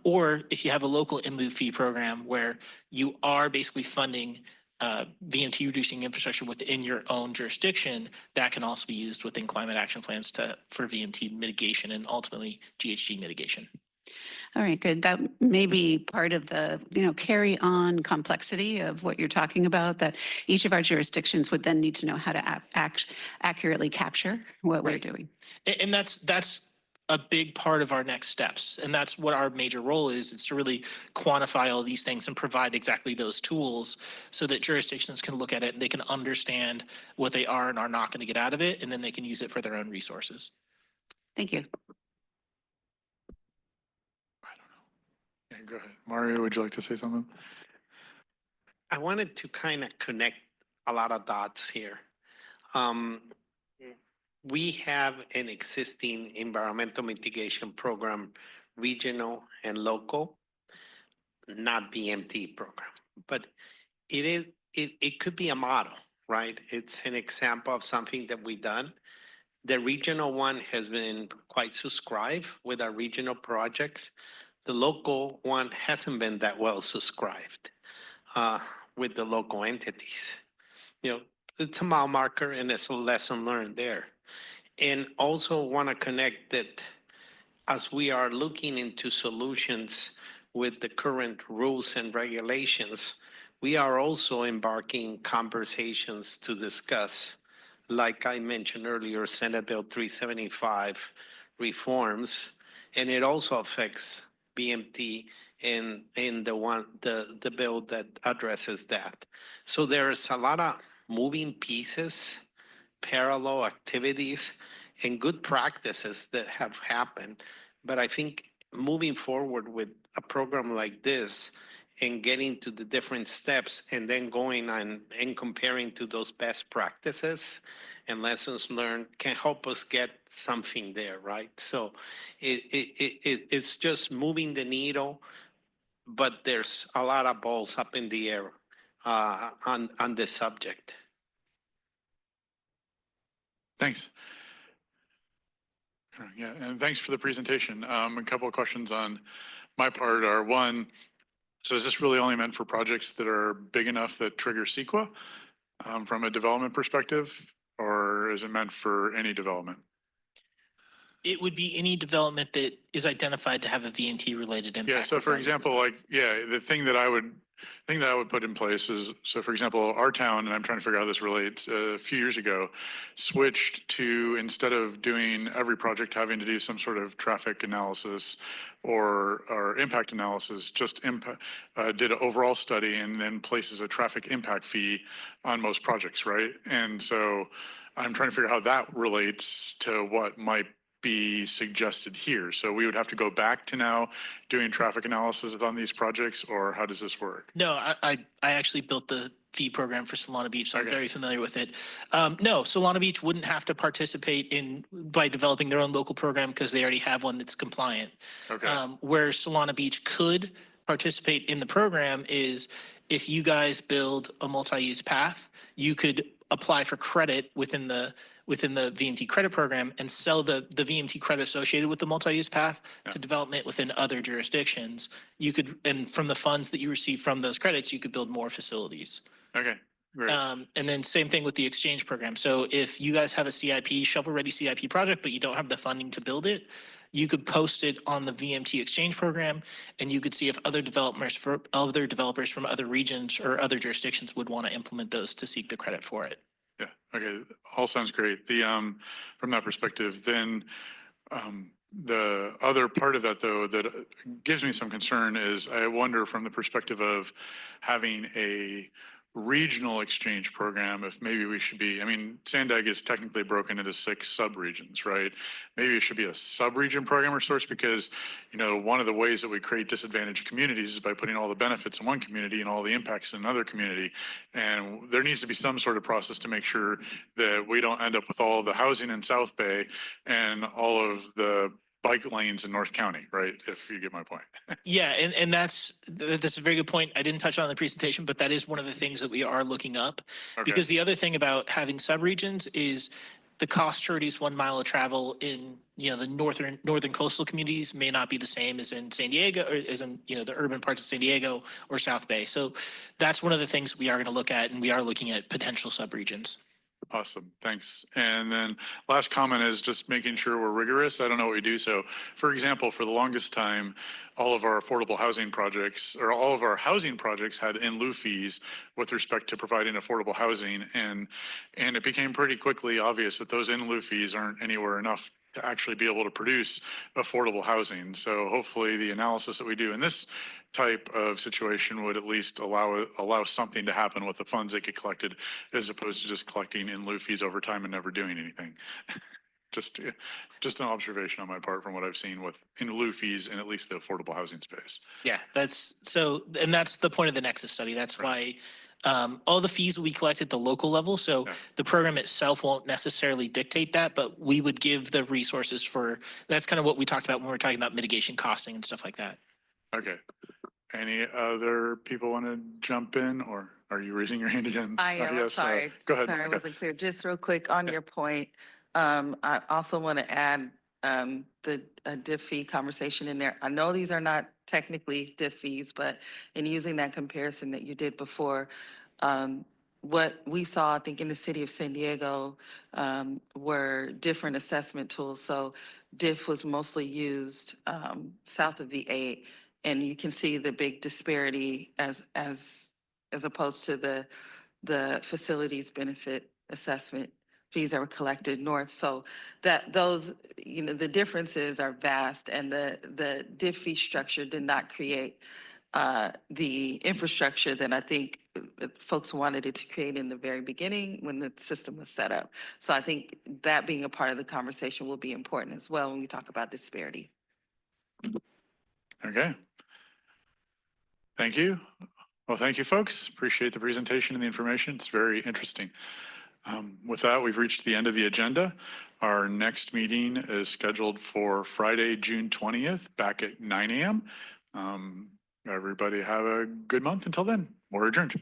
Or if you have a local in lieu fee program where you are basically funding VMT reducing infrastructure within your own jurisdiction, that can also be used within climate action plans for VMT mitigation and ultimately GHG mitigation. All right, good. That may be part of the, carry on complexity of what you're talking about, that each of our jurisdictions would then need to know how to accurately capture what we're doing. And that's a big part of our next steps. And that's what our major role is. It's to really quantify all these things and provide exactly those tools so that jurisdictions can look at it and they can understand what they are and are not going to get out of it. And then they can use it for their own resources. Thank you. Go ahead. Mario, would you like to say something? I wanted to kind of connect a lot of dots here. We have an existing environmental mitigation program, regional and local, not BMT program, but it could be a model, right? It's an example of something that we've done. The regional one has been quite subscribed with our regional projects. The local one hasn't been that well subscribed with the local entities. it's a mile marker and it's a lesson learned there. And also want to connect that as we are looking into solutions with the current rules and regulations, we are also embarking conversations to discuss, like I mentioned earlier, Senate Bill 375 reforms, and it also affects BMT in the bill that addresses that. So there's a lot of moving pieces, parallel activities, and good practices that have happened. But I think moving forward with a program like this and getting to the different steps and then going on and comparing to those best practices and lessons learned can help us get something there, right? So it's just moving the needle, but there's a lot of balls up in the air on this subject. Thanks. Yeah, and thanks for the presentation. A couple of questions on my part are, one, so is this really only meant for projects that are big enough that trigger CEQA from a development perspective, or is it meant for any development? It would be any development that is identified to have a VNT related impact. Yeah, so for example, like, yeah, the thing that I would put in place is, so for example, our town, and I'm trying to figure out how this relates, a few years ago, switched to, instead of doing every project having to do some sort of traffic analysis or impact analysis, just did an overall study and then places a traffic impact fee on most projects, right? And so I'm trying to figure out how that relates to what might be suggested here. So we would have to go back to now doing traffic analysis on these projects, or how does this work? No, I actually built the fee program for Solana Beach, so I'm very familiar with it. No, Solana Beach wouldn't have to participate by developing their own local program because they already have one that's compliant. Okay. Where Solana Beach could participate in the program is if you guys build a multi-use path, you could apply for credit within the VMT credit program and sell the VMT credit associated with the multi-use path to development within other jurisdictions. You could, and from the funds that you receive from those credits, you could build more facilities. Okay, great. And then same thing with the exchange program. So if you guys have a CIP, shovel-ready CIP project, but you don't have the funding to build it, you could post it on the VMT exchange program, and you could see if other developers from other regions or other jurisdictions would want to implement those to seek the credit for it. Yeah, okay, all sounds great. From that perspective, then the other part of that, though, that gives me some concern is I wonder, from the perspective of having a regional exchange program, if maybe we should be, I mean, SANDAG is technically broken into 6 sub-regions, right? Maybe it should be a sub-region program of sorts, because, you know, one of the ways that we create disadvantaged communities is by putting all the benefits in one community and all the impacts in another community. And there needs to be some sort of process to make sure that we don't end up with all of the housing in South Bay and all of the bike lanes in North County, right? If you get my point. Yeah, and that's a very good point. I didn't touch on in the presentation, but that is one of the things that we are looking up. Okay. Because the other thing about having subregions is the cost to reduce 1 mile of travel in, you know, the northern coastal communities may not be the same as in San Diego, or as in, you know, the urban parts of San Diego or South Bay. So that's one of the things we are going to look at, and we are looking at potential subregions. Awesome, thanks. And then last comment is just making sure we're rigorous. I don't know what we do. So for example, for the longest time, all of our affordable housing projects, or all of our housing projects, had in lieu fees with respect to providing affordable housing. And it became pretty quickly obvious that those in lieu fees aren't anywhere enough to actually be able to produce affordable housing. So hopefully the analysis that we do in this type of situation would at least allow something to happen with the funds that get collected, as opposed to just collecting in lieu fees over time and never doing anything. just an observation on my part from what I've seen with in lieu fees in at least the affordable housing space. Yeah, that's the point of the Nexus study. That's why all the fees will be collected at the local level. So the program itself won't necessarily dictate that, but we would give the resources for, that's kind of what we talked about when we were talking about mitigation costing and stuff like that. Okay. Any other people want to jump in, or are you raising your hand again? I am, Yes, sorry. go ahead. Sorry, I Okay. wasn't clear. Just real quick on your point. I also want to add the diff fee conversation in there. I know these are not technically diff fees, but in using that comparison that you did before, what we saw, I think in the city of San Diego, were different assessment tools. So DIF was mostly used south of the 8, and you can see the big disparity as opposed to the facilities benefit assessment fees that were collected north. So that those, the differences are vast, and the DIF fee structure did not create the infrastructure that I think folks wanted it to create in the very beginning when the system was set up. So I think that being a part of the conversation will be important as well when we talk about disparity. Okay. Thank you. Well, thank you, folks. Appreciate the presentation and the information. It's very interesting. With that, we've reached the end of the agenda. Our next meeting is scheduled for Friday, June 20th, back at 9 a.m. Everybody have a good month until then. We're adjourned.